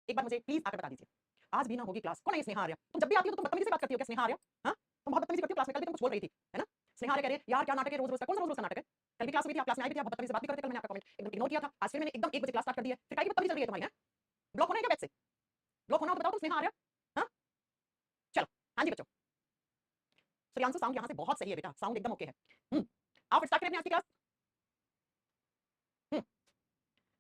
एक बार मुझे प्लीज आकर बता दीजिए, आज भी ना होगी क्लास। कौन है ये स्नेहा आर्या? तुम जब भी आती हो तो तुम बदतमीजी से बात करती हो क्या स्नेहा आर्या? हाँ, तुम बहुत बदतमीजी करती हो क्लास में। कल भी तुम कुछ बोल रही थी, है ना? स्नेहा आर्या कह रही है यार क्या नाटक है रोज रोज का। कौन सा रोज रोज का नाटक है? कल भी क्लास में थी, आप क्लास में आई भी थी, आप बहुत बदतमीजी से बात भी कर रहे थे। कल मैंने आपका कमेंट एकदम इग्नोर किया था। आज फिर मैंने एकदम 1 बजे क्लास स्टार्ट कर दी है। फिर काय की बदतमीजी चल रही है तुम्हारी? है ब्लॉक होना है क्या बैच से? ब्लॉक होना हो तो बताओ तुम स्नेहा आर्या। हाँ चलो, हाँ जी बच्चों, सूर्यांशु साउंड यहाँ से बहुत सही है बेटा, साउंड एकदम ओके है। आप स्टार्ट करें अपनी आज की क्लास।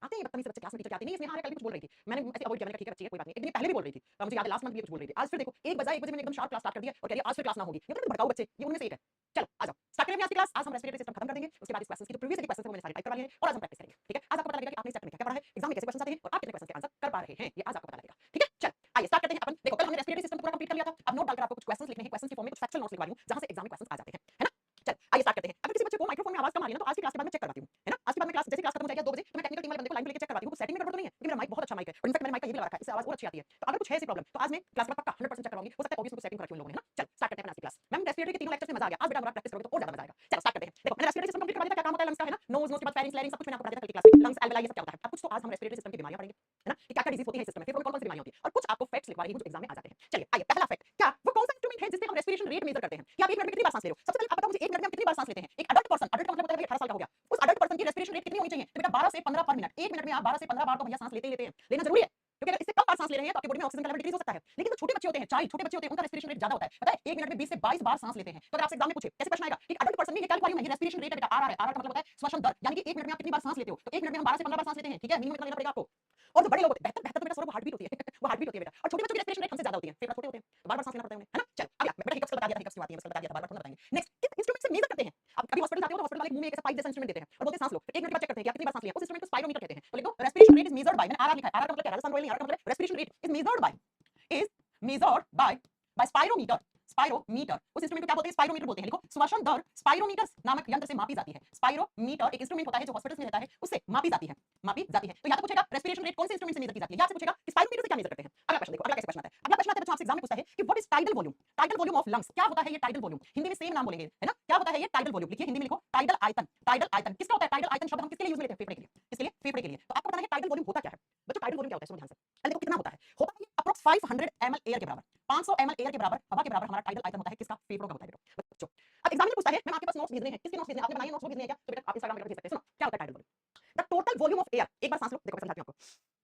आते हैं बदतमीज से बच्चे क्लास में, टीचर आती नहीं। स्नेहा आर्या कल भी कुछ बोल रही थी, मैंने ऐसे अवॉइड किया, मैंने कहा ठीक है बच्ची है कोई बात नहीं। एक दिन पहले भी बोल रही थी, मुझे याद है लास्ट मंथ भी कुछ बोल रही थी। आज फिर देखो 1 बजा, 1 बजे मैंने एकदम शार्प क्लास स्टार्ट कर दिया और कह रही है आज फिर क्लास ना होगी। ये तो भड़काऊ बच्चे, ये उनमें से एक है। चलो आ जाओ, स्टार्ट करें अपनी आज की क्लास। आज हम रेस्पिरेटरी सिस्टम खत्म कर देंगे, उसके बाद इस क्वेश्चंस की जो प्रीवियस क्वेश्चंस थे वो मैंने सारे टाइप करवा लिए हैं और आज हम प्रैक्टिस करेंगे। ठीक है, आज आपको पता लगेगा कि आपने इस चैप्टर में क्या पढ़ा है, एग्जाम में कैसे क्वेश्चंस आते हैं और आप कितने क्वेश्चंस के आंसर कर पा रहे हैं, ये आज आपको पता लगेगा। ठीक है, चल आइए स्टार्ट करते हैं अपन। देखो कल हमने रेस्पिरेटरी सिस्टम पूरा कंप्लीट कर लिया था। अब नोट डालकर आपको कुछ क्वेश्चंस लिखने हैं, क्वेश्चन की फॉर्म में कुछ फैक्चुअल नोट्स लिखवा रही हूं जहां से एग्जाम में क्वेश्चंस आ जाते हैं, है ना? चल आइए स्टार्ट करते हैं। अगर किसी बच्चे को माइक्रोफोन में आवाज कम आ रही है ना तो आज की क्लास के बाद मैं चेक करवाती हूं, है ना? आज के बाद में क्लास जैसे क्लास खत्म हो जाएगी 2 बजे तो मैं टेक्निकल टीम वाले बंदे को लाइन पे लेके चेक करवाती हूं कुछ सेटिंग में गड़बड़ तो नहीं है, क्योंकि मेरा माइक बहुत अच्छा माइक है और इनफैक्ट मैंने माइक का ये भी लगा रखा है, इससे आवाज और अच्छी आती है। तो अगर कुछ है ऐसी प्रॉब्लम तो आज मैं क्लास के बाद पक्का 100% चेक करवाऊंगी। हो सकता है ऑब्वियसली कुछ सेटिंग कर रखी हो इन लोगों ने, है ना? चल स्टार्ट करते हैं अपनी आज की क्लास। मैम रेस्पिरेटरी के तीनों लेक्चर्स में मजा आ गया, आज बेटा प्रैक्टिस करोगे तो और ज्यादा मजा आएगा। चलो स्टार्ट करते हैं। देखो मैंने रेस्पिरेटरी सिस्टम कंप्लीट करवा दिया था, क्या काम होता है लंग्स का, है ना? नोज, नोज के बाद फेरिंग्स, फ्लेयरिंग सब कुछ मैंने आपको बता दिया था कल की क्लास में। लंग्स, एल्वेलाई ये सब क्या होता है। अब कुछ तो आज हम रेस्पिरेटरी सिस्टम की बीमारियां पढ़ेंगे, है ना? कि क्या क्या डिजीज होती है इस सिस्टम में, फेफड़ों में कौन-कौन सी बीमारियां होती है और कुछ आपको फैक्ट्स लिखवा रही हूं जो एग्जाम में आ जाते हैं। चलिए आइए पहला फैक्ट, क्या वो कौन सा इंस्ट्रूमेंट है जिससे हम रेस्पिरेशन रेट मेजर करते हैं कि आप 1 मिनट में कितनी बार सांस ले रहे हो? सबसे पहले आप बताओ मुझे 1 मिनट में हम कितनी बार सांस लेते हैं? एक अडल्ट पर्सन, अडल्ट का मतलब होता है 18 साल का हो गया, उस अडल्ट पर्सन की रेस्पिरेशन रेट कितनी होनी चाहिए? तो बेटा 12 से 15 पर मिनट। 1 मिनट में आप 12 से 15 बार तो भैया सांस लेते ही लेते हैं, लेना जरूरी है। क्योंकि अगर इससे कम बार सांस ले रहे हैं तो आपकी बॉडी में ऑक्सीजन का लेवल डिक्रीज हो सकता है। लेकिन जो छोटे बच्चे होते हैं, चाइल्ड छोटे बच्चे होते हैं, उनका रेस्पिरेशन रेट ज्यादा होता है। पता है 1 मिनट में 20 से 22 बार सांस लेते हैं। तो अगर आपसे एग्जाम में पूछे कैसे क्वेश्चन आएगा कि अडल्ट पर्सन में ये क्या लिखवा रही हूं मैं, ये रेस्पिरेशन रेट है बेटा, आरआर है। आरआर का मतलब होता है श्वसन दर, यानी कि 1 मिनट में आप कितनी बार सांस लेते हो। तो 1 मिनट में हम 12 से 15 बार सांस लेते हैं, ठीक है? मिनिमम इतना लेना पड़ेगा आपको। और जो बड़े लोग होते हैं, बेहतर तो बेटा सौरभ हार्ट बीट होती है वो हार्ट बीट होती है बेटा। और छोटे बच्चों की रेस्पिरेशन रेट हमसे ज्यादा होती है, फेफड़े छोटे होते हैं तो बार-बार सांस लेना पड़ता है उन्हें, है ना? चल अगला बेटा हिकअप्स का बता दिया था, हिकअप्स की बात है, बस बता दिया था, बार-बार थोड़ा बताएंगे। नेक्स्ट किस इंस्ट्रूमेंट से मेजर करते हैं? आप कभी हॉस्पिटल जाते हो तो हॉस्पिटल वाले मुंह में एक ऐसा पाइप जैसा इंस्ट्रूमेंट देते हैं और बोलते हैं सांस लो, फिर 1 मिनट के बाद चेक करते हैं कि आप कितनी बार सांस लिया। उस इंस्ट्रूमेंट को स्पाइरोमीटर कहते हैं। तो लिख दो respiration rate is measured by, मैंने आरआर लिखा है। आरआर का मतलब क्या है? राजस्थान रॉयल नहीं, आरआर का मतलब respiration rate is measured by, is measured by spirometer. Spirometer उस इंस्ट्रूमेंट को क्या बोलते हैं? स्पाइरोमीटर बोलते हैं। लिखो श्वसन दर स्पाइरोमीटर नामक यंत्र से मापी जाती है। स्पाइरोमीटर एक इंस्ट्रूमेंट होता है जो हॉस्पिटल्स में रहता है, उससे मापी जाती है, मापी जाती है। तो या तो पूछेगा रेस्पिरेशन रेट कौन से इंस्ट्रूमेंट से मेजर की जाती है, या आपसे पूछेगा कि स्पाइरोमीटर से क्या मेजर करते हैं। अगला क्वेश्चन देखो, अगला कैसे क्वेश्चन आता है। अगला क्वेश्चन आता है बच्चों आपसे एग्जाम में पूछता है कि what is tidal volume. Tidal volume of lungs क्या होता है? ये टाइडल वॉल्यूम हिंदी में सेम नाम बोलेंगे, है ना? क्या होता है ये टाइडल वॉल्यूम? लिखिए हिंदी में लिखो टाइडल आयतन। टाइडल आयतन किसका होता है? टाइडल आयतन शब्द हम किसके लिए यूज में लेते हैं? फेफड़े के लिए। किसके लिए? फेफड़े के लिए। तो आपको बताना है टाइडल वॉल्यूम होता क्या है बच्चों। टाइडल वॉल्यूम क्या होता है सुनो ध्यान से। पहले देखो कितना होता है। होता है अप्रोक्स 500 ml एयर के बराबर, 500 ml एयर के बराबर, हवा के बराबर हमारा टाइडल आयतन होता है। किसका? फेफड़ों का होता है बच्चों। अब एग्जामिनर पूछता है मैम आपके पास नोट्स भेजने हैं, किसके नोट्स भेजने हैं? आपने बनाए नोट्स वो भेजने हैं क्या? तो बेटा आप इंस्टाग्राम पे भेज सकते हैं। सुनो क्या होता है tidal volume. The total volume of air, एक बार सांस लो, देखो मैं समझाती हूं आपको।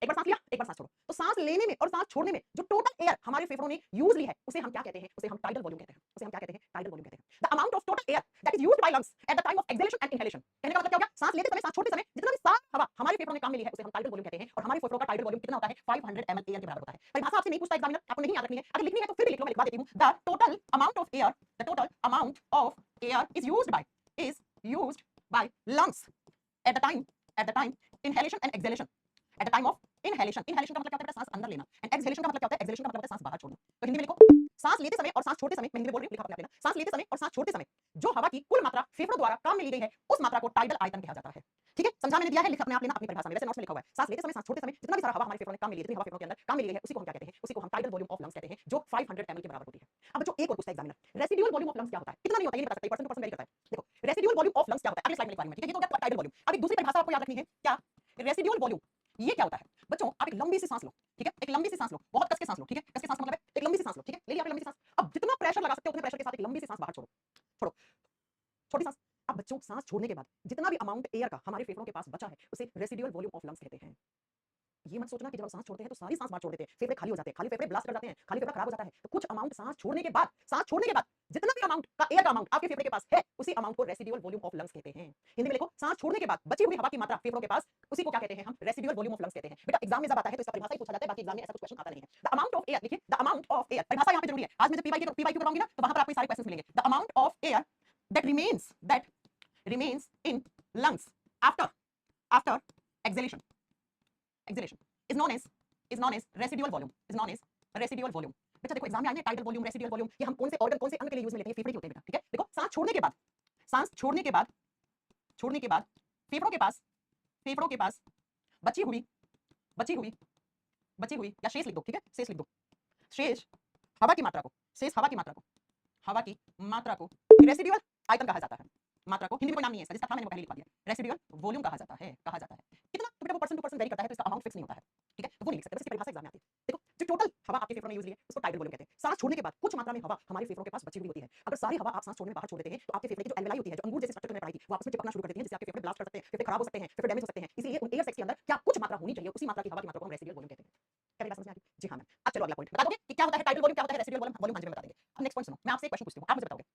एक बार सांस लिया, एक बार सांस छोड़ो, तो सांस लेने में और सांस छोड़ने में जो टोटल एयर हमारे फेफड़ों ने यूज ली है उसे हम क्या कहते हैं? उसे हम टाइडल वॉल्यूम कहते हैं। उसे हम क्या कहते हैं? टाइडल वॉल्यूम कहते हैं। The amount of total air that is used by lungs at the time of exhalation and inhalation. कहने का मतलब क्या हो गया? सांस लेते समय, सांस छोड़ते समय जितना भी साफ हवा हमारे फेफड़ों ने काम में ली है उसे हम टाइडल वॉल्यूम कहते हैं। और हमारे फेफड़ों का टाइडल वॉल्यूम कितना होता है? 500 ml एयर के बराबर होता है। परिभाषा आपसे नहीं पूछता एग्जामिनर, आपको नहीं याद रखनी है। अगर लिखनी है तो फिर भी लिख लो, मैं लिखवा देती हूं। The total amount of air, the total amount of air is used by lungs at the time inhalation and exhalation, at the time of inhalation का मतलब क्या होता है? सांस अंदर लेना। and exhalation का मतलब क्या होता है? exhalation का मतलब होता है सांस बाहर छोड़ना। तो हिंदी में लिखो सांस लेते समय और सांस छोड़ते समय, मैं हिंदी में बोल रही हूं, लिखा अपने आप लेना। सांस लेते समय और सांस छोड़ते समय जो हवा की कुल मात्रा फेफड़ों द्वारा काम में ली गई है उस मात्रा को टाइडल आयतन कहा जाता है। ठीक है, समझा मैंने दिया है, लिख अपने आप लेना अपनी परिभाषा में, वैसे नोट्स में लिखा हुआ है। सांस लेते समय, सांस छोड़ते समय जितना भी सारा हवा हमारे फेफड़ों ने काम में ली है, जितनी हवा फेफड़ों के अंदर काम में ली गई है उसी को हम क्या कहते हैं? उसी को हम टाइडल वॉल्यूम ऑफ लंग्स कहते हैं, जो 500 ml के बराबर होती है। अब जो एक और पूछता है examiner, residual volume of lungs क्या होता है? कितना नहीं होता है ये नहीं बता सकते, पर्सन टू पर्सन वेरी करता है। देखो रेसिडुअल वॉल्यूम ऑफ लंग्स क्या होता है? अगले स्लाइड में लिखवा रही हूं, ठीक है? ये तो हो गया टाइडल वॉल्यूम। अब एक दूसरी परिभाषा आपको याद रखनी है, क्या? रेसिडुअल वॉल्यूम ये क्या होता है बच्चों? आप एक लंबी सी सांस लो, ठीक है? एक लंबी सी सांस लो, बहुत कस के सांस लो, ठीक है? कस के सांस का मतलब है एक लंबी सी सांस लो, ठीक है? ले लिया आपने लंबी सी सांस। अब जितना प्रेशर लगा सकते हो उतने प्रेशर के साथ एक लंबी सी सांस बाहर छोड़ो, छोड़ो, छोटी सांस। अब बच्चों सांस छोड़ने के बाद जितना भी अमाउंट एयर का हमारे फेफड़ों के पास बचा है उसे रेसिडुअल वॉल्यूम ऑफ लंग्स कहते हैं। ये मत सोचना कि जब हम सांस छोड़ते हैं तो सारी सांस बाहर छोड़ देते हैं, फेफड़े खाली हो जाते हैं, खाली फेफड़े ब्लास्ट कर जाते हैं, खाली फेफड़ा खराब हो जाता है। तो कुछ अमाउंट सांस छोड़ने के बाद, जितना भी अमाउंट का एयर का अमाउंट आपके फेफड़े के पास है उसी अमाउंट को रेसिडुअल वॉल्यूम ऑफ लंग्स कहते हैं। हिंदी में लिखो सांस छोड़ने के बाद बची हुई हवा की मात्रा फेफड़ों के पास, उसी को क्या कहते हैं? हम रेसिडुअल वॉल्यूम ऑफ लंग्स कहते हैं। बेटा एग्जाम में जब आता है तो इसका परिभाषा ही पूछा जाता है, बाकी एग्जाम में ऐसा कुछ क्वेश्चन आता नहीं है। द अमाउंट ऑफ एयर, लिखिए द अमाउंट ऑफ एयर, परिभाषा यहां पे जरूरी है। आज मैं जब पीवाईक्यू करवाऊंगी ना तो वहां पर आपको सारे क्वेश्चंस मिलेंगे। The amount of air that remains in lungs after exhalation is known as residual volume। बेटा देखो एग्जाम में आए ना टाइडल वॉल्यूम, रेसिडुअल वॉल्यूम, ये हम कौन से ऑर्गन, कौन से अंग के लिए यूज में लेते हैं? फेफड़े के होते हैं बेटा, ठीक है? देखो सांस छोड़ने के बाद फेफड़ों के पास बची हुई या शेष लिख दो, ठीक है? शेष लिख दो। शेष हवा की मात्रा को रेसिडुअल आयतन कहा जाता है। मात्रा को हिंदी में कोई नाम नहीं है इसका, जिसका था मैंने वो पहले लिखवा दिया। रेसिडुअल वॉल्यूम कहा जाता है। कितना तो बेटा वो पर्सन टू पर्सन वेरी करता है, तो इसका अमाउंट फिक्स नहीं होता है, ठीक है? तो वो नहीं लिख सकते, बस इसकी परिभाषा एग्जाम में आती है। आपके फेफड़ों में यूज लिए, उसको टाइडल वॉल्यूम कहते हैं। सांस छोड़ने के बाद कुछ मात्रा में हवा हमारे फेफड़ों के पास बची हुई होती है। अगर सारी हवा आप सांस छोड़ने में बाहर छोड़ देते हैं तो आपके फेफड़े की जो एल्वेलाई होती है, जो अंगूर जैसे स्ट्रक्चर में पढ़ाई थी, वो आपस में चिपकना शुरू कर देती है, जिससे आपके फेफड़े ब्लास्ट कर सकते हैं, फेफड़े खराब हो सकते हैं, फेफड़े डैमेज हो सकते हैं। इसलिए उन एयर सैक्स के अंदर क्या कुछ मात्रा होनी चाहिए, उसी मात्रा की हवा की मात्रा को हम रेसिडुअल वॉल्यूम कहते हैं। क्या मेरी बात समझ में आ रही? जी हाँ मैम। अब चलो अगला पॉइंट बता दोगे कि क्या होता है टाइडल वॉल्यूम, क्या होता है रेसिडुअल वॉल्यूम? वॉल्यूम हाँ जी में बता देंगे। अब नेक्स्ट पॉइंट सुनो, मैं आपसे एक क्वेश्चन पूछती हूं, आप मुझे बताओगे।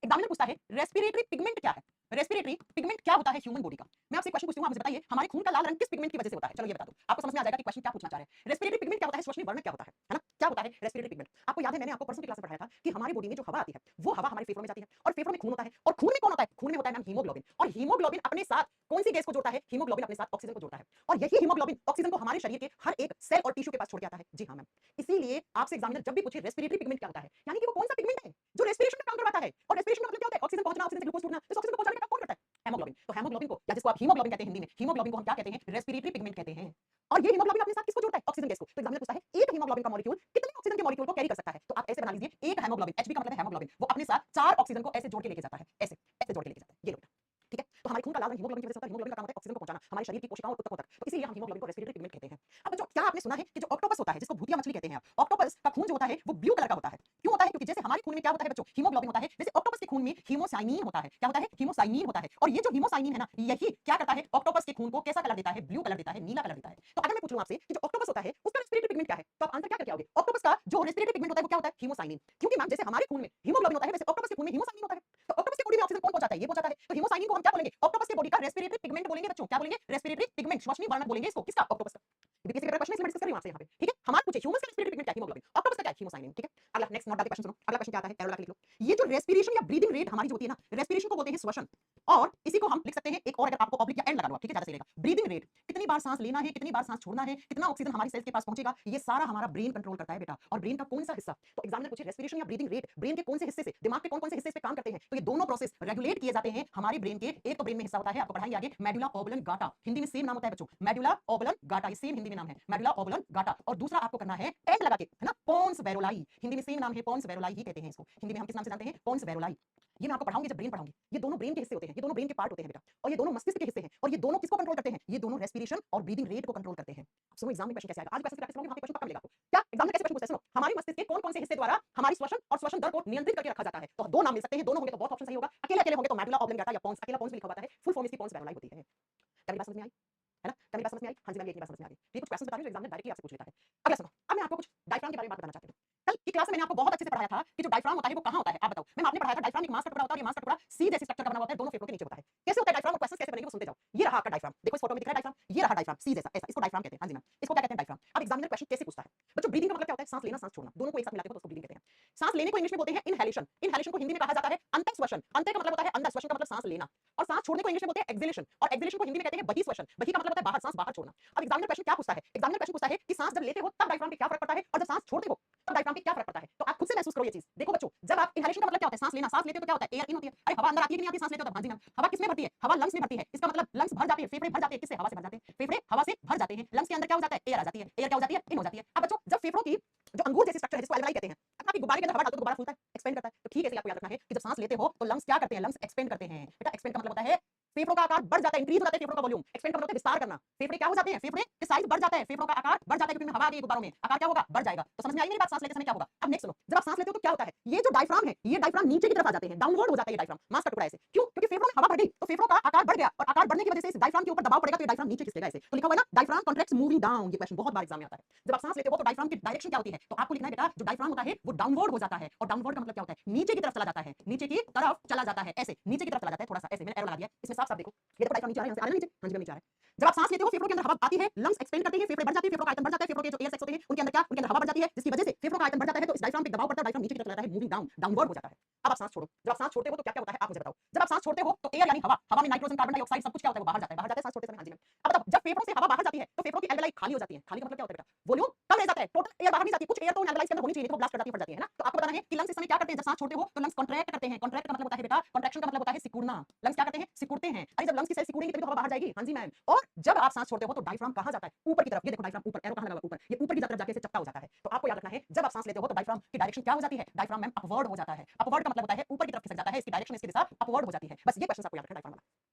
एग्जामिनर पूछता है रेस्पिरेटरी पिगमेंट क्या है? रेस्पिरेटरी पिगमेंट क्या होता है ह्यूमन बॉडी का? मैं आपसे क्वेश्चन पूछती हूं, आप मुझे बताइए हमारे खून का लाल रंग किस पिगमेंट की वजह से होता है? चलो ये बता दो, आपको समझ में आ जाएगा कि क्वेश्चन क्या पूछना चाह रहे हैं। रेस्पिरेटरी पिगमेंट क्या होता है, श्वसनीय वर्णक क्या होता है ना? क्या होता है रेस्पिरेटरी पिगमेंट? आपको याद है मैंने आपको परसों की क्लास में पढ़ाया था कि हमारी बॉडी में जो हवा आती है वो हवा हमारे फेफड़ों में जाती है और फेफड़ों में खून होता है और खून में कौन होता है? खून में होता है मैम हीमोग्लोबिन। और हीमोग्लोबिन अपने साथ कौन सी गैस को जोड़ता है? हीमोग्लोबिन अपने साथ ऑक्सीजन को जोड़ता है और यही हीमोग्लोबिन ऑक्सीजन को हमारे शरीर के हर एक सेल और टिश्यू के पास छोड़ के आता है। जी हाँ मैम। इसीलिए आपसे एग्जामिनर जब भी पूछे रेस्पिरेटरी पिगमेंट क्या होता है, यानी कि वो कौन सा पिगमेंट है जो रेस्पिरेशन में काम करवाता है। और रेस्पिरेशन का मतलब क्या होता है? ऑक्सीजन पहुंचना, ऑक्सीजन से ग्लूकोज छोड़ना। इस ऑक्सीजन को पहुंचाने का काम कौन करता है? हेमोग्लोबिन। तो हेमोग्लोबिन को या जिसको आप हीमोग्लोबिन कहते हैं हिंदी में, हीमोग्लोबिन को हम क्या कहते हैं? रेस्पिरेटरी पिगमेंट कहते हैं। और ये हीमोग्लोबिन अपने साथ किसको जोड़ता है? ऑक्सीजन गैस को। तो एग्जामिनर पूछता है एक हीमोग्लोबिन का मॉलिक्यूल कितने ऑक्सीजन के मॉलिक्यूल को कैरी कर सकता है? तो आप ऐसे बना लीजिए, एक हेमोग्लोबिन, एचबी का मतलब है हेमोग्लोबिन, वो अपने साथ 4 ऑक्सीजन को ऐसे जोड़ के लेके जाता है, ऐसे ऐसे जोड़ के लेके जाता है। ये लो बेटा, ठीक है। तो हमारे खून का लाल रंग हीमोग्लोबिन की वजह से होता है। हीमोग्लोबिन का काम होता है ऑक्सीजन को पहुंचाना हमारे शरीर की कोशिकाओं और ऊतकों तक। तो इसीलिए हम हीमोग्लोबिन को रेस्पिरेटरी पिगमेंट कहते हैं। अब जो क्या आपने सुना है कि जो ऑक्टोपस होता है, जिसको भूतिया मछली कहते हैं आप, ऑक्टोपस का खून जो होता है वो ब्लू कलर का होता है। क्यों होता है? क्योंकि जैसे हमारे खून में क्या होता है बच्चों? हीमोग्लोबिन होता है, जैसे ऑक्टोपस के खून में हीमोसाइनिन होता है। क्या होता है? हीमोसाइनिन होता है। और ये जो हीमोसाइनिन है ना, यही क्या करता है? ऑक्टोपस के खून को कैसा कलर देता है? ब्लू कलर देता है, नीला कलर देता है। तो अगर मैं पूछूं आपसे कि जो ऑक्टोपस होता है उसका रेस्पिरेटरी पिगमेंट क्या है, तो आप आंसर क्या करके आओगे? ऑक्टोपस का जो रेस्पिरेटरी पिगमेंट होता है वो क्या होता है? हीमोसाइनिन। क्योंकि मैम जैसे हमारे खून में हीमोग्लोबिन होता है वैसे ऑक्टोपस के खून में हीमोसाइनिन होता है। तो ऑक्टोपस की बॉडी में ऑक्सीजन कौन पहुंचाता है? ये पहुंचाता है। तो हीमोसाइनिन को हम क्या बोलेंगे? ऑक्टोपस की बॉडी का रेस्पिरेटरी पिगमेंट बोलेंगे बच्चों। क्या बोलेंगे? रेस्पिरेटरी पिगमेंट, श्वसनीय वर्णक बोलेंगे इसको। किसका? ऑक्टोपस का। बीपीएससी का क्वेश्चन है, इसलिए मैं डिस्कस कर रही हूं आपसे यहां पे, ठीक है। हमारे पूछे ह्यूमंस का रेस्पिरेटरी पिगमेंट क्या है? हीमोग्लोबिन। ऑक्टोपस का क्या है? हीमोसाइनिन, ठीक है। अगला नेक्स्ट नोट डाल के क्वेश्चन सुनो। अगला क्वेश्चन क्या आता है? एरो लगा के लिख लो। ये जो रेस्पिरेशन या ब्रीदिंग रेट हमारी जो होती है ना, रेस्पिरेशन को बोलते हैं श्वसन, और इसी को हम लिख सकते हैं एक और, अगर आपको ऑब्लिक या एंड लगा लो, ठीक है, ज्यादा सही रहेगा। ब्रीदिंग रेट, कितनी बार सांस लेना है, कितनी बार सांस छोड़ना है, कितना ऑक्सीजन हमारी सेल्स के पास पहुंचेगा, ये सारा हमारा ब्रेन कंट्रोल करता है बेटा। और ब्रेन का कौन सा हिस्सा? तो एग्जामिनर पूछे रेस्पिरेशन या ब्रीदिंग रेट ब्रेन के कौन से हिस्से से, दिमाग के कौन-कौन से हिस्से से काम करते हैं, तो ये दोनों प्रोसेस रेगुलेट किए जाते हैं हमारे ब्रेन के। एक तो ब्रेन में हिस्सा होता है, आपको पढ़ाएंगे आगे, मेडुला ऑब्लंगाटा, हिंदी में सेम नाम होता है बच्चों, मेडुला ऑब्लंगाटा, ये सेम हिंदी में नाम है, मेडुला ऑब्लंगाटा। और दूसरा आपको करना है एंड लगा के, है ना, पोन्स वेरोलाई, हिंदी में सेम नाम है, पोन्स वेरोलाई ही कहते हैं इसको। हिंदी में हम किस नाम से जानते हैं? पोन्स वेरोलाई। ये मैं आपको पढ़ाऊंगी जब ब्रेन पढ़ाऊंगी। ये दोनों ब्रेन के हिस्से होते हैं, ये दोनों ब्रेन के पार्ट होते हैं बेटा, और ये दोनों मस्तिष्क के हिस्से हैं। और ये दोनों किसको कंट्रोल करते हैं? ये दोनों रेस्पिरेशन और ब्रीदिंग रेट को कंट्रोल करते हैं। सुनो एग्जाम में क्वेश्चन कैसे आएगा, आज क्वेश्चन प्रैक्टिस करोगे, वहां पे क्वेश्चन पक्का मिलेगा आपको। क्या एग्जाम में कैसे क्वेश्चन पूछता है? सुनो, हमारी मस्तिष्क के कौन-कौन से हिस्से द्वारा हमारी श्वसन और श्वसन दर को नियंत्रित करके रखा जाता है? तो दो नाम मिल सकते हैं, दोनों होंगे तो बहुत ऑप्शन सही होगा, अकेले-अकेले होंगे तो मेडुला ऑब्लंगाटा या पोन्स, अकेला पोन्स भी लिखा होता है, फुल फॉर्म इसकी पोन्स वेरोलाई होती है। क्या मेरी बात समझ में आई? है ना? क्या मेरी बात समझ में आई? हाँ जी मैम, ये बात समझ में आ गई। ये कुछ क्वेश्चन बता रही हूं जो एग्जाम में डायरेक्टली आपसे पूछ लेता है। अगला सुनो, अब मैं आपको कुछ डायफ्राम के बारे में बात बताना चाहती हूं। कल की क्लास में मैंने आपको बहुत अच्छे से पढ़ाया था कि जो डायफ्राम होता है वो कहां होता है, आप बताओ। मैम आपने पढ़ाया था डायफ्राम एक मांस का टुकड़ा होता है, और ये मांस का टुकड़ा सी जैसी स्ट्रक्चर का बना होता है, दोनों फेफड़ों के नीचे होता है। कैसे होता है डायफ्राम, और क्वेश्चंस कैसे बनेंगे वो सुनते जाओ। ये रहा आपका डायफ्राम, देखो इस फोटो में दिख रहा है डायफ्राम, ये रहा डायफ्राम सी जैसा, ऐसा, इसको डायफ्राम कहते हैं। हाँ जी मैम, इसको क्या कहते हैं? डायफ्राम। अब एग्जामिनर क्वेश्चन कैसे पूछता है बच्चों? ब्रीदिंग का मतलब क्या होता है? सांस लेना, सांस छोड़ना, दोनों को एक साथ मिलाते हो तो उसको ब्रीदिंग कहते हैं। सांस लेने को इंग्लिश में बोलते हैं इनहेलेशन, इनहेलेशन को हिंदी में कहा जाता है अंतःश्वसन, अंतः का मतलब होता है अंदर, श्वसन का मतलब सांस लेना, और सांस छोड़ने को इंग्लिश में बोलते हैं एक्सहेलेशन, और एक्सहेलेशन को हिंदी में कहते हैं बहिश्वसन, बहि का मतलब होता है बाहर, सांस बाहर छोड़ना। अब एग्जामिनर क्वेश्चन क्या पूछता है? एग्जामिनर क्वेश्चन पूछता है कि सांस जब लेते हो तब डायफ्राम पे क्या फर्क पड़ता है, और जब सांस छोड़ते हो तब डायफ्राम पे क्या फर्क पड़ता है। तो आप खुद से महसूस करो ये चीज। देखो बच्चों, जब आप इनहेलेशन का मतलब क्या होता है? सांस लेना, सांस लेते हो तो क्या होता है? एयर इन होती है, अरे हवा अंदर आती है कि नहीं आती सांस लेते हो तब? हाँ जी मैम। हवा किसमें भरती है? हवा लंग्स में भरती है, इसका मतलब लंग्स भर जाते हैं, फेफड़े भर जाते हैं, किससे? हवा से भर जाते हैं, फेफड़े हवा से भर जाते हैं, लंग्स के अंदर क्या हो जाता है? एयर आ जाती है, एयर क्या हो जाती है? इन हो जाती है। अब बच्चों, जब फेफड़ों की जो अंगूर जैसी स्ट्रक्चर है जिसको एल्वेलाई कहते हैं, अगर आप गुब्बारे के अंदर हवा डालते हो तो गुब्बारा फूलता है, एक्सपेंड करता है। तो ठीक है, आपको याद रखना है कि जब सांस लेते हो तो लंग्स क्या करते हैं? लंग्स एक्सपेंड करते हैं बेटा। एक्सपेंड का मतलब होता है फेफड़ों का आकार बढ़ जाता है, इंक्रीज हो जाता है फेफड़ों का वॉल्यूम। एक्सपेंड का मतलब होता है विस्तार करना। फेफड़े क्या हो जाते हैं? फेफड़े के साइज बढ़ जाता है, फेफड़ों का आकार बढ़ जाता है, क्योंकि हवा आ गई गुब्बारों में, आकार क्या होगा? बढ़ जाएगा। तो समझ में आई मेरी बात? सांस लेते समय क्या होगा? अब नेक्स्ट सुनो, जब आप सांस लेते हो तो क्या होता है? ये जो डायफ्राम है, ये डायफ्राम नीचे की तरफ आ जाते हैं, डाउनवर्ड हो जाता है ये डायफ्राम, मांस का टुकड़ा ऐसे। क्यों? क्योंकि फेफड़ों में हवा बढ़ गई तो फेफड़ों का आकार बढ़ गया, और आकार बढ़ने की वजह से इस डायफ्राम के ऊपर दबाव पड़ेगा तो ये डायफ्राम नीचे खिसकेगा ऐसे। तो लिखा हुआ है ना, डायफ्राम कॉन्ट्रैक्ट्स मूविंग डाउन। ये क्वेश्चन बहुत बार एग्जाम में आता है। जब आप सांस लेते हो तो डायफ्राम की डायरेक्शन क्या होती है? तो आपको लिखना है बेटा, जो डायफ्राम होता है वो डाउनवर्ड हो जाता है, और डाउनवर्ड का मतलब क्या होता है? नीचे की तरफ चला जाता है, नीचे की तरफ चला जाता है, ऐसे नीचे की तरफ चला जाता है, थोड़ा सा ऐसे। मैंने एरो लगा दिया, इसमें साफ साफ देखो, ये देखो डायफ्राम नीचे आ रहा है, यहां से आ रहा है नीचे, हाँ जी नीचे आ रहा है। जब आप सांस लेते हो फेफड़ों के अंदर हवा आती है, लंग्स एक्सपेंड करते हैं, फेफड़े बढ़ जाते हैं, फेफड़ों का आयतन बढ़ जाता है, फेफड़ों के जो एयर सेक्स होते हैं उनके अंदर क्या? उनके अंदर हवा बढ़ जाती है, जिसकी वजह से फेफड़ों का आयतन बढ़ जाता है, तो इस डायफ्राम पे दबाव पड़ता है, डायफ्राम नीचे की तरफ चला जाता है, मूविंग डाउन, डाउनवर्ड हो जाता है। अब आप सांस छोड़ो, जब आप सांस छोड़ते हो तो क्या क्या होता है आप मुझे बताओ। जब आप सांस छोड़ते हो तो एयर यानी हवा, हवा में नाइट्रोजन, कार्बन डाइऑक्साइड सब कुछ क्या होता है? वो बाहर जाता है, बाहर जाता है सांस छोड़ते समय। हाँ जी मैम। अब बताओ, जब फेफड़ों से हवा बाहर जाती है तो फेफड़ों की एल्वेलाई खाली हो जाती है। खाली का मतलब क्या होता है बेटा? वॉल्यूम कम रह जाता है, टोटल एयर बाहर नहीं जाती, कुछ एयर तो एल्वेलाई के अंदर होनी चाहिए, तो वो ब्लास्ट कर जाती है, फट जाती है ना। तो आपको बताना है कि लंग्स इस समय क्या करते हैं? जब सांस छोड़ते हो तो लंग्स कॉन्ट्रैक्ट करते हैं। कॉन्ट्रैक्ट का मतलब होता है बेटा, कॉन्ट्रैक्शन का मतलब होता है सिकुड़ना। लंग्स क्या करते हैं? सिकुड़ते हैं। अरे जब लंग्स की सेल सिकुड़ेंगी तभी तो हवा बाहर जाएगी। हाँ जी मैम। और जब आप सांस छोड़ते हो तो डायफ्राम कहां जाता है? ऊपर की तरफ। ये देखो डायफ्राम ऊपर, एरो कहां लगा हुआ? ऊपर। ये ऊपर की तरफ जाके चपटा हो जाता है। तो आपको याद रखना है, जब आप सांस लेते हो तो डायफ्राम की डायरेक्शन क्या हो जाती है? डायफ्राम मैम अपवर्ड हो जाता है। अपवर्ड का मतलब होता है ऊपर की तरफ खिसक जाता है, इसकी डायरेक्शन, इसकी दिशा अपवर्ड हो जाती है। बस ये क्वेश्चन आपको याद रखना है डायफ्राम वाला।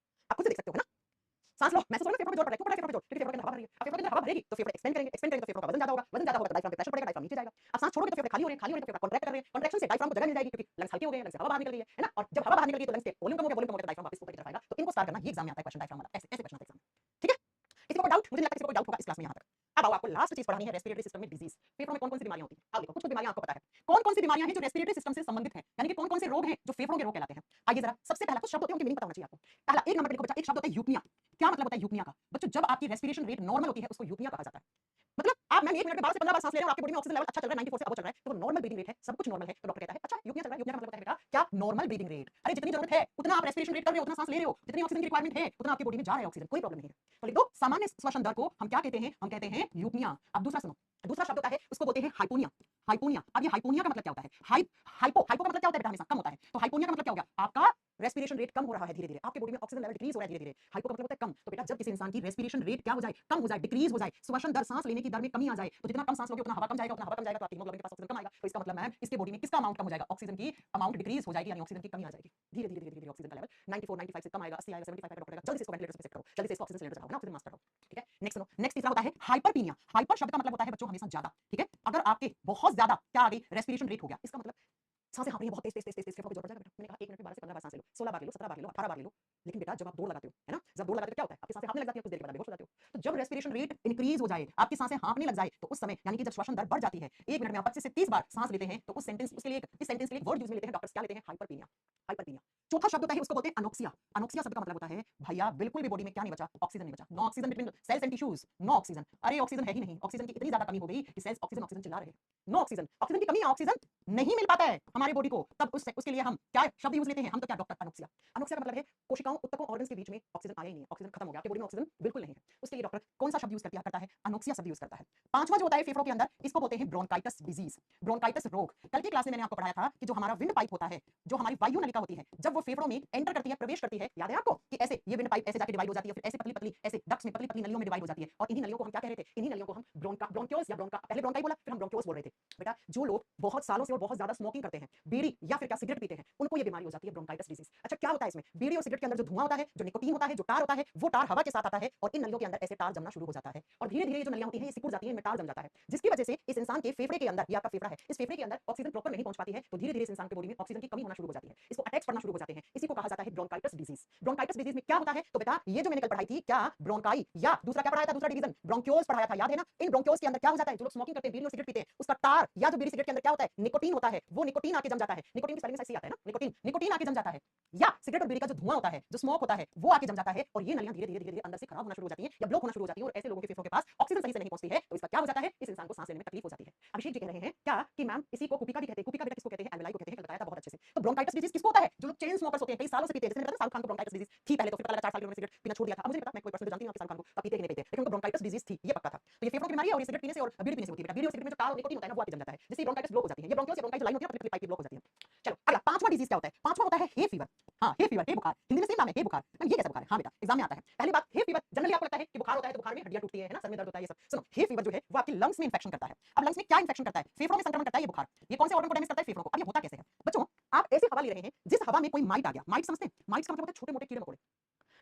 आप खुद से देख सकते हो, है ना। सांस लो, महसूस करो फेफड़ों में जोर पड़ रहा है, क्यों पड़ रहा है फेफड़ों में जोर? क्योंकि फेफड़ों के अंदर हवा भर रही है। अब फेफड़ों के अंदर हवा भरेगी तो फेफड़े एक्सपेंड करेंगे, एक्सपेंड करेंगे तो फेफड़ों का वजन ज्यादा होगा, वजन ज्यादा होगा तो डायफ्राम पे प्रेशर पड़ेगा, डायफ्राम नीचे जाएगा। अब सांस सांस छोड़ोगे तो फेफड़े खाली हो रहे हैं, खाली हो रहे हैं तो फेफड़ा कॉन्ट्रैक्ट कर रहे हैं, कॉन्ट्रैक्शन से डायफ्राम को जगह मिल जाएगी क्योंकि लंग्स हल्के हो गए हैं, लंग्स से हवा बाहर निकल रही है ना। और जब हवा बाहर निकल रही है तो लंग्स के वॉल्यूम कम हो गया, वॉल्यूम कम हो गया तो डायफ्राम वापस ऊपर की तरफ आएगा। तो इनको स्टार करना ये एग्जाम में आता है क्वेश्चन डायफ्राम वाला, ऐसे ऐसे क्वेश्चन आता है एग्जाम में, ठीक है। किसी को डाउट? मुझे नहीं लगता किसी को डाउट होगा इस क्लास में यहाँ तक। अब आओ आपको लास्ट चीज पढ़ानी है, रेस्पिरेटरी सिस्टम में डिजीज। फेफड़ों में कौन कौन सी बीमारियां होती हैं? अब देखो कुछ बीमारियां आपको पता है, कौन कौन सी बीमारियां हैं जो रेस्पिरेटरी सिस्टम से संबंधित है, यानी कि कौन कौन से रोग हैं जो फेफड़ों के रोग कहलाते हैं। आइए जरा सबसे पहला कुछ शब्द होते हैं उनकी मीनिंग पता होना चाहिए आपको। पहला एक नंबर पे लिखो बच्चा, एक शब्द होता है यूपनिया। क्या मतलब होता है यूपनिया का? बच्चों जब आपकी रेस्पिरेशन रेट नॉर्मल होती है उसको यूपनिया कहा जाता है। मतलब आप मैम 1 मिनट में 12 से 15 बार सांस ले रहे हो और आपकी बॉडी में ऑक्सीजन लेवल अच्छा चल रहा है, 94 से अबव चल रहा है, तो वो नॉर्मल ब्रीथिंग रेट है, सब कुछ नॉर्मल है। तो डॉक्टर कहता है अच्छा यूपनिया चल रहा है, यूपनिया का मतलब होता है बेटा क्या? Normal breathing rate. अरे जितनी जरूरत है उतना आप रेस्पिरेशन रेट कर रहे हो, उतना सांस ले रहे हो, जितनी ऑक्सीजन की रिक्वायरमेंट है उतना आपकी बॉडी में जा रहा है ऑक्सीजन, कोई प्रॉब्लम नहीं है। तो लिख दो सामान्य श्वसन दर को हम क्या कहते हैं? हम कहते हैं यूपनिया। अब दूसरा सुनो, दूसरा शब्द होता है उसको बोलते हैं हाइपोनिया। हाइपोनिया, अब ये हाइपोनिया का मतलब क्या होता है? हाइपो का मतलब क्या होता है बेटा? हमेशा कम होता है। तो हाइपोनिया का मतलब क्या हो गया? आपका रेस्पिरेशन रेट कम हो रहा है धीरे धीरे, आपके बॉडी में ऑक्सीजन लेवल डिक्रीज हो रहा है धीरे धीरे। हाइपो का मतलब होता है कम। तो बेटा जब किसी इंसान की रेस्पिरेशन रेट क्या हो जाए? कम हो जाए, डिक्रीज हो जाए, श्वसन दर सांस लेने की दर में कमी आ जाए, तो जितना कम सांस लोगे उतना हवा कम जाएगा, उतना हवा कम जाएगा तो आपकी हीमोग्लोबिन के पास ऑक्सीजन कम आएगा। तो इसका मतलब मैम इसके बॉडी में किसका अमाउंट कम हो जाएगा? ऑक्सीजन की अमाउंट डिक्रीज हो जाएगी, यानी ऑक्सीजन की कमी आ जाएगी धीरे धीरे धीरे धीरे। ऑक्सीजन का लेवल 94 95 से कम आएगा, 80 आएगा, 75 आएगा, डॉक्टर कहेगा जल्दी से इसको वेंटिलेटर पे सेट करो, जल्दी से इसको ऑक्सीजन सिलेंडर चढ़ाओ ना, ऑक्सीजन मास्क चढ़ाओ, ठीक है। नेक्स्ट सुनो, नेक्स्ट तीसरा होता है हाइपरपीनिया। हाइपर शब्द का मतलब होता है बच्चों हमेशा ज्यादा, ठीक है। अगर आपके बहुत ज्यादा क्या आ गई? रेस्पिरेशन रेट हो गया, इसका मतलब सांसें हाँफ रही हैं बहुत तेज तेज तेज तेज, फेफड़ों पे जोर पड़ जाएगा बेटा। मैंने कहा 1 मिनट में 12 से 15 बार सांस ले लो, 16 बार ले लो, 17 बार ले लो, 18 बार ले लो। लेकिन बेटा जब आप दौड़ लगाते हो, है ना, जब दौड़ लगाते हो क्या होता है? आपकी सांसें हाँफने लग जाती है, कुछ देर के बाद बेहोश हो जाते हो। तो जब रेस्पिरेशन रेट इंक्रीज हो जाए, आपकी सांसें हाँफने लग जाए, तो उस समय यानी कि जब श्वसन दर बढ़ जाती है, 1 मिनट में आप 25 से 30 बार सांस लेते हैं, तो उस सेंटेंस उसके लिए इस सेंटेंस के लिए वर्ड यूज में लेते हैं डॉक्टर्स, क्या लेते हैं? हाइपरपीनिया। हाइपरपीनिया। चौथा शब्द होता है उसको बोलते हैं अनोक्सिया। अनोक्सिया शब्द का मतलब होता है भैया बिल्कुल भी बॉडी में क्या नहीं बचा? ऑक्सीजन नहीं बचा। No oxygen between cells and tissues, no oxygen. अरे ऑक्सीजन है ही नहीं, ऑक्सीजन की इतनी ज्यादा कमी हो गई कि सेल्स ऑक्सीजन ऑक्सीजन चिल्ला रहे हैं। नो ऑक्सीजन, ऑक्सीजन की कमी है, ऑक्सीजन नहीं मिल पाता है हमारी बॉडी को, तब उसके लिए हम क्या शब्द यूज लेते हैं? हम तो क्या डॉक्टर? अनोक्सिया। अनोक्सिया का मतलब है कोशिकाओं ऊतकों ऑर्गन्स के बीच में ऑक्सीजन आया ही नहीं है, ऑक्सीजन खत्म हो गया, आपकी बॉडी में ऑक्सीजन बिल्कुल नहीं है। उसके लिए डॉक्टर कौन सा शब्द यूज करता है? अनोक्सिया शब्द यूज करता है। पांचवा जो होता है फेफड़ों के अंदर, इसको बोलते हैं ब्रोंकाइटिस डिजीज। ब्रोंकाइटिस रोग। कल की क्लास में मैंने आपको पढ़ाया था कि जो हमारा विंड पाइप होता है, जो हमारी वायु नलिका होती है, जब वो फेफड़ों में एंटर करती है, प्रवेश करती है, याद है आपको कि ऐसे ये विंड पाइप ऐसे जाके डिवाइड हो जाती है, फिर ऐसे पतली पतली ऐसे डक्ट्स में पतली पतली नलियों में डिवाइड हो जाती है, और इन्हीं नलियों को हम क्या कह रहे थे? इन्हीं नलियों को हम ब्रोंक्यूल्स या पहले ब्रोंकाई बोला, फिर हम ब्रोंक्यूल्स बोल रहे थे। बेटा जो लोग बहुत सालों से और बहुत ज्यादा स्मोकिंग करते हैं, बीड़ी या फिर क्या सिगरेट पीते हैं, उनको ये बीमारी हो जाती है ब्रोंकाइटिस डिजीज। अच्छा क्या होता है इसमें? बीड़ी और सिगरेट के अंदर जो धुआं होता है, जो निकोटीन होता है, जो टार होता है, वो टार हवा के साथ आता है और इन नलियों के अंदर ऐसे टार जमना शुरू हो जाता है, और धीरे धीरे जो नलियां होती हैं ये सिकुड़ जाती हैं, इनमें टार जम जाता है, जिसकी वजह से इस इंसान के फेफड़े के अंदर, ये आपका फेफड़ा है, इस फेफड़े के अंदर ऑक्सीजन प्रॉपर नहीं पहुंच पाती है, तो धीरे धीरे इस इंसान की बॉडी में ऑक्सीजन की कमी होना शुरू हो जाती है, इसको अटैक्स पड़ना शुरू हो जाते हैं, इसी को कहा जाता है ब्रोंकाइटिस डिजीज। ब्रोंकाइटिस डिजीज में क्या होता है? तो बेटा ये जो मैंने कल पढ़ाई थी, क्या ब्रोंकाई या दूसरा क्या पढ़ाया था? दूसरा डिवीजन ब्रोंक्यूल्स पढ़ाया था, याद है ना? इन ब्रोंक्यूल्स के अंदर क्या हो जाता है? जो लोग स्मोकिंग करते हैं, बीड़ी और सिगरेट पीते हैं, उसका टार या जो बीड़ी सिगरेट के अंदर क्या होता है? निकोटीन होता है, वो निकोटीन आके जम जाता है। निकोटीन की स्पेलिंग में सही आता है ना? निकोटीन, निकोटीन आके जम जाता है, या सिगरेट और बीड़ी का जो धुआं होता है, जो स्मोक होता है, वो आके जम जाता है, और ये नलियां धीरे धीरे धीरे धीरे अंदर से खराब होना शुरू हो जाती हैं या ब्लॉक होना शुरू हो जाती हैं, और ऐसे लोगों के फेफड़ों के पास ऑक्सीजन सही से नहीं पहुंचती है, तो इसका क्या हो जाता है? इस इंसान को सांस लेने में तकलीफ हो जाती है। अभिषेक जी कह रहे हैं क्या कि मैम इसी को कुपिका भी कहते हैं। कुपिका बेटा किसको कहते हैं? एल्वेलाई को कहते हैं, बताया था बहुत अच्छे से। तो ब्रोंकाइटिस डिजीज किसको होता है? जो लोग चेन स्मोकर्स होते हैं, कई सालों से पीते हैं, जैसे मैंने बताया शाहरुख खान को ब्रोंकाइटिस डिजीज थी पहले, तो फिर पता लगा 4 साल की उम्र में सिगरेट पीना छोड़ दिया था। अब मुझे पता, मैं कोई पर्सन जानती हूं शाहरुख खान को, अब पीते कि नहीं पीते, लेकिन उनको ब्रोंकाइटिस डिजीज थी, ये पक्का था। तो ये फेफड़ों की बीमारी है, और ये सिगरेट पीने से और बीड़ी पीने से होती है बेटा। बीड़ी और सिगरेट में जो टार और निकोटीन होता है ना, वो आके जम जाता है, जिससे ब्रोंकाइटिस ब्लॉक हो जाती है। ये ब्रोंकियल्स या ब्रोंकाइटिस लाइन होती है, पतली पाइप की ब्लॉक हो जाती है। चलो अगला पांचवा डिजीज क्या होता है? पांचवा होता है हे फीवर। हाँ हे फीवर, हे बुखार, हिंदी में सेम नाम है हे बुखार। ये कैसा बुखार है? हाँ बेटा एग्जाम में आता है। पहली बात, हे फीवर जनरली आपको लगता है कि बुखार होता है तो बुखार में हड्डियां टूटती है ना, सर में दर्द होता है, ये सब। सुनो, हे फीवर जो है वो आपकी लंग्स में इंफेक्शन करता है। अब लंग्स में क्या इंफेक्शन करता है? फेफड़ों में संक्रमण करता है ये बुखार। ये कौन से ऑर्गन को डैमेज करता है? फेफड़ों को। अब ये होता कैसे है बच्चों? आप ऐसे हवा ले रहे हैं जिस हवा में कोई माइट आ गया। माइट समझते हैं? माइट्स का मतलब होता है छोटे मोटे कीड़े मकोड़े।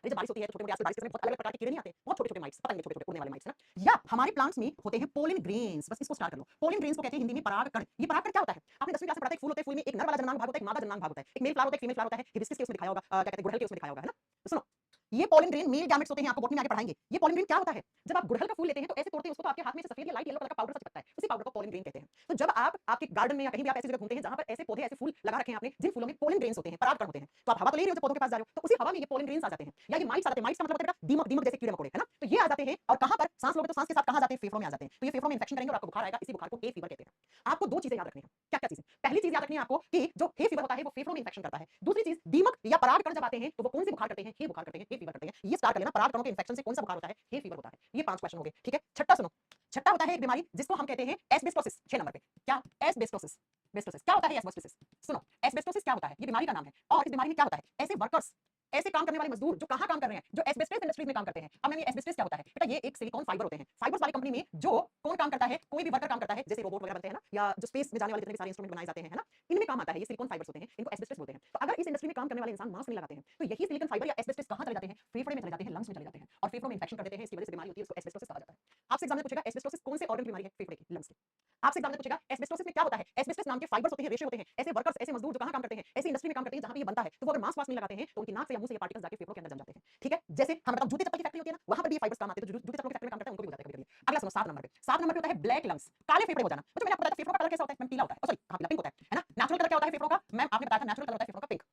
अरे जब बारिश होती है तो छोटे मोटे आजकल बारिश के समय बहुत अलग अलग प्रकार के कीड़े नहीं आते, बहुत छोटे छोटे माइट्स, पता नहीं छोटे छोटे उड़ने वाले माइट्स है ना। या हमारे प्लांट्स में होते हैं पोलिन ग्रेन्स, बस इसको स्टार्ट कर लो। पोलिन ग्रेन्स को कहते हैं हिंदी में परागकण। ये परागकण क्या होता है? आपने 10वीं क्लास में पढ़ा था, एक फूल होता है, फूल में एक नर वाला जननांग भाग होता है, एक मादा जननांग भाग होता है, एक मेल फ्लावर होता है, एक फीमेल फ्लावर होता है, हिबिस्कस के उसमें दिखाया होगा, क्या कहते हैं, गुड़हल के उसमें दिखाया होगा, है ना। तो सुनो, ये पोलिन ग्रेन मेल गैमेट्स होते हैं, आपको बॉटनी में आगे पढ़ाएंगे। ये पोलिन ग्रेन क्या होता है? जब आप गुड़हल का फूल लेते हैं तो ऐसे तोड़ते हैं उसको, तो आपके हाथ में से सफेद या लाइट येलो कलर का पाउडर सा चिपकता है, उसी पाउडर को पोलिन ग्रेन कहते हैं। तो जब आप आपके गार्डन में या कहीं भी आप ऐसी जगह घूमते हैं जहां पर ऐसे पौधे ऐसे फूल लगा रखे हैं आपने, जिन फूलों में पोलिन ग्रेन्स होते हैं, परागकण होते हैं, तो आप हवा तो ले रहे हो जब पौधों के पास जा रहे हो, तो उसी हवा में ये पोलिन ग्रेन्स आ जाते हैं, या ये माइट्स आ जाते हैं। माइट्स का मतलब होता है दीमक, दीमक जैसे कीड़े मकोड़े, है ना। तो ये आ जाते हैं और कहां पर? सांस लोगे तो सांस के साथ कहां जाते हैं? फेफड़ों में आ जाते हैं। तो ये फेफड़ों में इंफेक्शन करेंगे और आपको बुखार आएगा, इसी बुखार को हे फीवर कहते हैं। आपको दो चीजें याद रखनी है। क्या क्या चीजें? पहली चीज याद रखनी है आपको कि जो हे फीवर होता है वो फेफड़ों में इंफेक्शन करता है। दूसरी चीज, दीमक या परागकण जब आते हैं तो वो कौन से बुखार करते हैं? हे बुखार करते हैं, हे फीवर करते हैं। ये स्टार्ट कर लेना, परागकणों के इंफेक्शन से कौन सा बुखार होता है? हे फीवर होता है। ये 5 क्वेश्चन हो गए, ठीक है। छठा सुनो, छठा होता है एक बीमारी जिसको हम कहते हैं एस्बेस्टोसिस। 6 नंबर पे क्या? एस्बेस्टोसिस। बेस्टोसिस क्या होता है? एस्बेस्टोसिस सुनो, एस्बेस्टोसिस क्या होता है? ये बीमारी का नाम है, और इस बीमारी में क्या होता है? ऐसे वर्कर्स, ऐसे काम करने वाले मजदूर जो कहां काम कर रहे हैं? जो एस्बेस्टस इंडस्ट्रीज में काम करते हैं। अब मैंने एस्बेस्टस क्या होता है बेटा? ये एक सिलिकॉन फाइबर होते हैं। फाइबर्स वाली कंपनी में जो कौन काम करता है? कोई भी वर्कर काम करता है, जैसे रोबोट वगैरह बनते हैं ना, या जो स्पेस में जाने वाले जितने भी सारे इंस्ट्रूमेंट बनाए जाते हैं, है ना, इनमें काम आता है। ये सिलिकॉन फाइबर्स होते हैं, इनको एस्बेस्टस बोलते हैं। तो अगर इस इंडस्ट्री में काम करने वाले इंसान मास्क नहीं लगाते हैं, तो यही सिलिकॉन फाइबर या एस्बेस्टस कहां चले जाते हैं? फेफड़े में चले जाते हैं, लंग्स में चले जाते हैं, और फेफड़ों में इंफेक्शन कर देते हैं। इसकी वजह से बीमारी होती है, उसको एस्बेस्टोसिस कहा जाता है। आपसे एग्जाम में पूछेगा एस्बेस्टोसिस कौन से ऑर्गन की बीमारी है? फेफड़े की, लंग्स की। आपसे एग्जाम में पूछेगा एस्बेस्टोसिस में क्या होता है, एस्बेस्टस नाम के फाइबर्स होते हैं, रेशे होते हैं, ऐसे वर्कर्स, ऐसे मजदूर जो कहां काम करते हैं, ऐसी इंडस्ट्री में काम करते हैं जहां पे ये बनता है, तो वो अगर मास्क वास्क नहीं लगाते हैं तो उनकी नाक से या मुंह से ये पार्टिकल्स जाके फेफड़ों के अंदर जम जाते हैं। ठीक है, जैसे हम बताओ जूते चप्पल की फैक्ट्री होती है ना, वहां पर भी ये फाइबर्स काम आते हैं, तो जूते चप्पल की फैक्ट्री में काम करते हैं उनको भी हो जाता है कभी-कभी। अगला सुनो 7 नंबर पे, 7 नंबर पे होता है ब्लैक लंग्स, काले फेफड़े हो जाना। तो मैंने आपको बताया था फेफड़ों का कलर कैसा होता है, मैम पीला होता है, सॉरी हां पीला पिंक होता है ना। नेचुरल कलर क्या होता है फेफड़ों का, मैम आपने बताया था नेचुरल कलर होता है फेफड़ों का पिंक।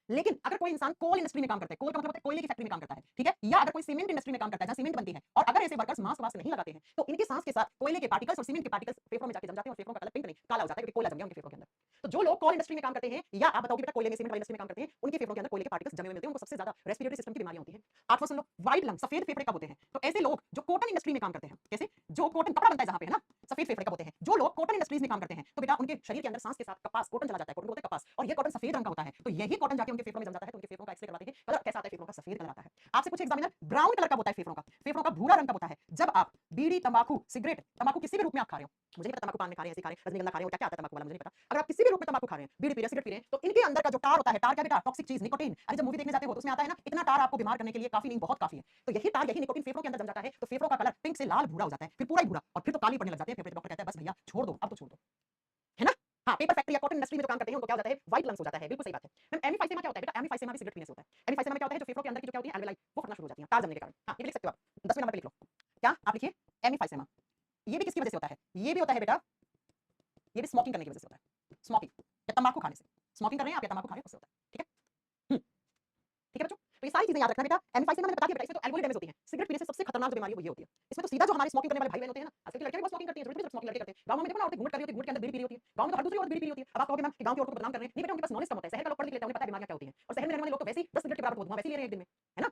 लेकिन अगर कोई इंसान कोल इंडस्ट्री में काम करता है, कोल का मतलब होता है कोयले की फैक्ट्री में काम करता है, ठीक है, या अगर कोई सीमेंट इंडस्ट्री में काम करता है जहां सीमेंट बनती है, और अगर ऐसे वर्कर्स मास्क वास्क नहीं लगाते हैं तो इनकी सांस के साथ कोयले के पार्टिकल्स और सीमेंट के पार्टिकल्स फेफड़ों में जाके जम जाते हैं और फेफड़ों का कलर पिंक नहीं काला हो जाता है क्योंकि कोयला जम गया उनके फेफड़ों के अंदर। तो जो लोग कोल इंडस्ट्री में काम करते हैं या आप बताओगे बेटा कोयले में सीमेंट वाली इंडस्ट्री में काम करते हैं, उनके फेफड़ों के अंदर कोयले के पार्टिकल्स जमे हुए मिलते हैं, उनको सबसे ज्यादा रेस्पिरेटरी सिस्टम की बीमारियां होती हैं। आठवां सुन लो, व्हाइट लंग, सफेद फेफड़े कब होते हैं, तो ऐसे लोग जो कॉटन इंडस्ट्री में काम करते हैं, कैसे, जो कॉटन कपड़ा बनता है जहां पे है ना, सफेद फेफड़े कब होते हैं, जो लोग कॉटन इंडस्ट्रीज में काम करते हैं, तो बेटा उनके शरीर के अंदर सांस के साथ कपास कॉटन चला जाता है, कॉटन बोलते हैं कपास, और ये कॉटन सफेद रंग का होता है, तो यही कॉटन जाके उनके फेफड़ों में जम जाता है, तो उनके फेफड़ों का एक्सरे करवाते हैं, कलर कैसा आता है फेफड़ों का, सफेद कलर आता है। आपसे पूछे एग्जामिनर ब्राउन कलर का होता है फेफड़ों का, फेफड़ों का भूरा रंग का होता है जब आप बीड़ी तंबाकू सिगरेट तंबाकू किसी भी रूप में आप खा रहे हो, मुझे नहीं पता तंबाकू पान में खा रहे हैं, ऐसे खा रहे हैं, रजनीगंधा खा रहे हो, क्या क्या आता है तंबाकू वाला मुझे नहीं पता, अगर आप किसी भी रूप में तंबाकू खा रहे हैं, बीड़ी पी रहे हैं, सिगरेट पी रहे हैं, तो इनके अंदर का जो टार होता है, टार क्या बेटा, टॉक्सिक चीज निकोटीन, अरे जब मूवी देखने जाते हो तो उसमें आता है ना, इतना टार आपको बीमार करने के लिए काफी नहीं बहुत काफी है, तो यही टार यही निकोटीन फेफड़ों के अंदर जम जाता है, तो फेफड़ों का कलर पिंक से लाल भूरा हो जाता है, फिर पूरा ही भूरा, और फिर तो काली पड़ने लग जाते हैं, फिर डॉक्टर कहता है बस भैया छोड़ दो, अब तो छोड़ दो, है ना। हाँ, पेपर फैक्ट्री या कॉटन इंडस्ट्री में जो काम करते हैं उनको क्या हो जाता है, व्हाइट लंग्स हो जाता है, बिल्कुल सही बात है। मैम एमिफाइसेमा क्या होता है बेटा, एमिफाइसेमा भी सिगरेट पीने से होता है, एमिफाइसेमा में क्या होता है, जो फेफड़ों के अंदर की जो क्या होती है एल्वेलाई वो फटना शुरू हो जाती है टार जमने के कारण। हाँ, ये भी लिख सकते हो आप, 10वें नंबर पे लिख लो, क्या आप लिखिए एमिफाइसेमा, ये भी किसकी वजह से होता है, ये भी होता है बेटा, ये भी स्मोकिंग करने की वजह से होता है, स्मोकिंग या तंबाकू खाने से, स्मोकिंग कर रहे हैं आप या तंबाकू खा रहे हैं उससे होता है, ठीक है। ठीक है बच्चों, तो ये सारी चीजें याद रखना बेटा, एमिफाइसेमा मैंने बता दिया बेटा, इसमें तो एल्कोहल डैमेज होती है, सिगरेट पीने से सबसे खतरनाक जो बीमारी है वो ये होती है, इसमें तो सीधा जो हमारे स्मोकिंग करने वाले भाई बहन होते हैं ना, आजकल की लड़कियां भी बहुत स्मोकिंग करती हैं, छोटी छोटी स्मोकिंग लड़के करते हैं, गांव में देखो ना औरतें घूंघट कर रही होती है, घूंघट के अंदर बीड़ी पी रही होती है, गांव में तो हर दूसरी औरत बीड़ी पी रही होती है। अब आप कहोगे मैम कि गांव की औरतों को बदनाम कर रहे हैं, नहीं बेटा उनके पास नॉलेज कम होता है, शहर का लोग पढ़ लिख लेते हैं, उन्हें पता है बीमारियां क्या होती हैं, और शहर में रहने वाले लोग तो वैसे ही 10 सिगरेट के बराबर धुआं वैसे ही ले रहे हैं एक दिन में, है ना।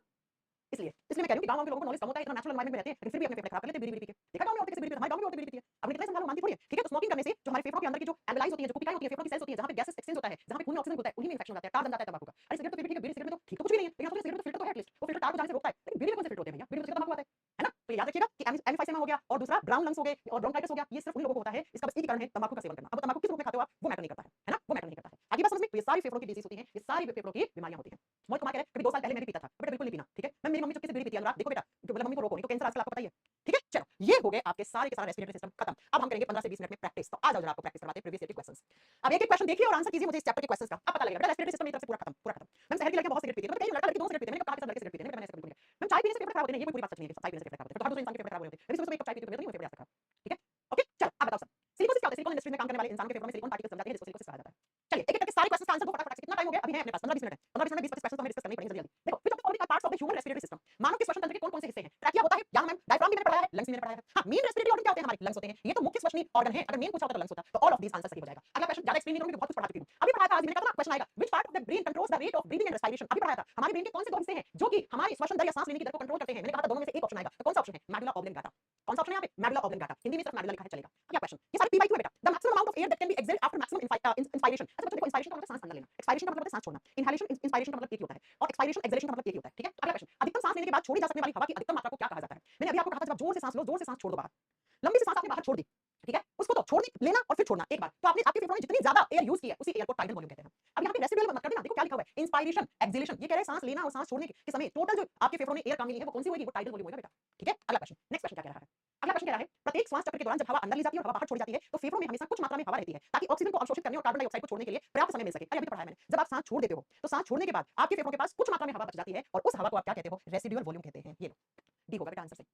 इसलिए इसलिए मैं कह रही हूं कि गांव के लोगों को नॉलेज कम होता है, इतना नेचुरल एनवायरनमेंट में रहते हैं, लेकिन फिर भी अपने फेफड़े खराब कर लेते हैं बीड़ी पी के। देखा गांव में औरतें कैसे बीड़ी पीती है, हमारे गांव में औरतें बीड़ी पीती है, अब कितने समझा लो मानती थोड़ी है, ठीक है। तो स्मोकिंग करने से जो हमारे फेफड़ों के अंदर की जो एल्वेलाइज होती है, जो कुपिकाएं होती है, फेफड़ों की सेल्स होती है, जहां पे गैसेस एक्सचेंज होता है, जहां पे खून में ऑक्सीजन होता है, उन्हीं में इंफेक्शन होता है, टार जम जाता है तंबाकू का। अरे सिगरेट तो फिर भी ठीक है, बीड़ी सिगरेट में तो ठीक तो कुछ भी नहीं है, लेकिन आप सिगरेट तो फिल्टर तो है एटलीस्ट, वो फिल्टर टार को जाने से रोकता है, लेकिन बीड़ी में कौन से फिल्टर होते हैं भैया, बीड़ी में तो तंबाकू आता है ना। तो याद रखिएगा कि एमिफाइसेमा हो गया और दूसरा ब्राउन लंग्स हो गए और ब्रोंकाइटिस हो गया, ये सिर्फ उन लोगों को होता है, इसका बस एक ही कारण है तंबाकू का सेवन करना। अब तंबाकू किस रूप में खाते हो आप वो मैटर नहीं करता है ना, वो मैटर नहीं करता है। आगे बात समझ में, तो ये सारी फेफड़ों की डिजीज होती है, ये सारी फेफड़ों की बीमारियां होती हैं। मोहित कुमार कह रहे हैं कभी 2 साल पहले मैं भी पीता था, बेटा बिल्कुल नहीं पीना, ठीक है। मैं मेरी मम्मी चुपके से बीड़ी पीती है, अनुराग देखो बेटा, तो मतलब मम्मी को रोको नहीं तो कैंसर आजकल आपको पता ही है, ठीक है। चलो ये हो गए आपके सारे के सारे रेस्पिरेटरी सिस्टम खत्म। अब हम करेंगे 15 से 20 मिनट में प्रैक्टिस, तो आ जाओ जरा आपको प्रैक्टिस करवाते हैं प्रीवियस ईयर के क्वेश्चंस। अब एक एक क्वेश्चन देखिए और आंसर कीजिए मुझे इस चैप्टर के क्वेश्चंस का, अब पता लगेगा बेटा रेस्पिरेटरी सिस्टम मेरी तरफ से पूरा खत्म, पूरा खत्म। मैम शहर की लड़कियां बहुत सिगरेट पीती है, तो कई लड़का लड़की 2 सिगरेट पीते हैं, मैंने कहा कि सब लड़के सिगरेट पीते हैं, मैंने ऐसा बिल्कुल नहीं। मैम चाय पीने से फेफड़े खराब होते हैं, ये कोई पूरी बात सच नहीं है, चाय पीने से फेफड़े खराब होते हैं, तो हर दूसरे इंसान के फेफड़े खराब होते हैं, मेरी सुबह एक कप चाय पीती तो मेरे तो नहीं फेफड़े खराब, ठीक है। ओके चलो अब बताओ सब सिलिकॉसिस क्या होता है, सिलिकॉन इंडस्ट्री में काम करने वाले इंसानों के फेफड़ों में सिलिकॉन पार्टिकल्स जम जाते हैं जिसको सिलिकॉसिस कहा जाता है। चलिए एक एक करके सारे क्वेश्चंस का आंसर दो फटाफट से, कितना टाइम हो गया, अभी है अपने पास 15-20 मिनट है, 15-20 मिनट 20-25 क्वेश्चन तो हमें डिस्कस करने ही पड़ेंगे जल्दी जल्दी। देखो which of the following are parts of the human respiratory system, मानव के श्वसन तंत्र के कौन कौन से हिस्से हैं, ट्रैकिया होता है यहाँ मैम, डायफ्राम भी मैंने पढ़ाया है, लंग्स भी मैंने पढ़ाया है। हाँ मेन रेस्पिरेटरी ऑर्गन क्या होते हैं, हमारे लंग्स होते हैं, ये तो मुख्य श्वसनीय ऑर्गन है, अगर मेन पूछा होता तो लंग्स होता, तो ऑल ऑफ दीस आंसर सही हो जाएगा। अगला क्वेश्चन ज्यादा एक्सप्लेन नहीं करूंगी, बहुत कुछ पढ़ा चुकी हूं, अभी पढ़ाया था, आज मैंने कहा था क्वेश्चन आएगा which part of the brain controls the rate of breathing and respiration, अभी पढ़ाया था हमारे ब्रेन के कौन से 2 हिस्से हैं जो कि हमारी श्वसन दर या सांस लेने की दर को कंट्रोल करते हैं, मैंने कहा था दोनों में से एक ऑप्शन आएगा, तो कौन सा ऑप्शन है, मेडुला ऑब्लिंगाटा, कौन सा ऑप्शन है यहाँ पे, मेडुला ऑब्लिंगाटा, हिंदी में सिर्फ मेडुला लिखा है चलेगा। अगला क्वेश्चन, ये सारे P/Q है बेटा, the maximum amount of air that can be exhaled after maximum inspiration. अच्छा बच्चों देखो इंस्पिरेशन का मतलब सांस अंदर लेना, एक्सपायरेशन का मतलब है सांस छोड़ना, इनहेलेशन इंस्पिरेशन का मतलब एक ही होता है और एक्सपायरेशन एक्सहेलेशन का मतलब एक ही होता है, ठीक है। अगला क्वेश्चन, अधिकतम सांस लेने के बाद छोड़ी जा सकने वाली हवा की अधिकतम मात्रा को क्या कहा जाता है, मैंने अभी आपको कहा था जब आप जोर से सांस लो, जोर से सांस छोड़ दो बाहर, लंबी सी सांस आपने बाहर छोड़ दी, ठीक है, उसको तो छोड़ लेना और फिर छोड़ना एक बार, तो आपने आपके फेफड़ों में जितनी ज्यादा एयर यूज की है उसी एयर को टाइडल वॉल्यूम कहते हैं। अब यहाँ पे रेसिडुअल मत कर देना, देखो क्या लिखा हुआ है, इंस्पिरेशन एक्सहेलेशन, ये कह रहे हैं सांस लेना और सांस छोड़ने के समय टोटल जो आपके फेफड़ों ने एयर काम ली है वो कौन सी होगी, वो टाइडल वॉल्यूम होगा बेटा, ठीक है। अगला क्वेश्चन, नेक्स्ट क्वेश्चन क्या कह रहा है, अगला क्वेश्चन कह रहा है प्रत्येक श्वास चक्र के दौरान जब हवा अंदर ली जाती है और हवा बाहर छोड़ी जाती है तो फेफड़ों में हमेशा कुछ मात्रा में हवा रहती है ताकि ऑक्सीजन को अवशोषित करने और कार्बन डाइऑक्साइड को छोड़ने के लिए पर्याप्त समय मिल सके। अरे अभी पढ़ाया मैंने, जब आप सांस छोड़ देते हो तो सांस छोड़ने के बाद आपके फेफड़ों के पास कुछ मात्रा में हवा बच जाती है और उस हवा को आप क्या कहते हो, रेसिडुअल वॉल्यूम कहते हैं। ये लो डी होगा बेटा आंसर सही।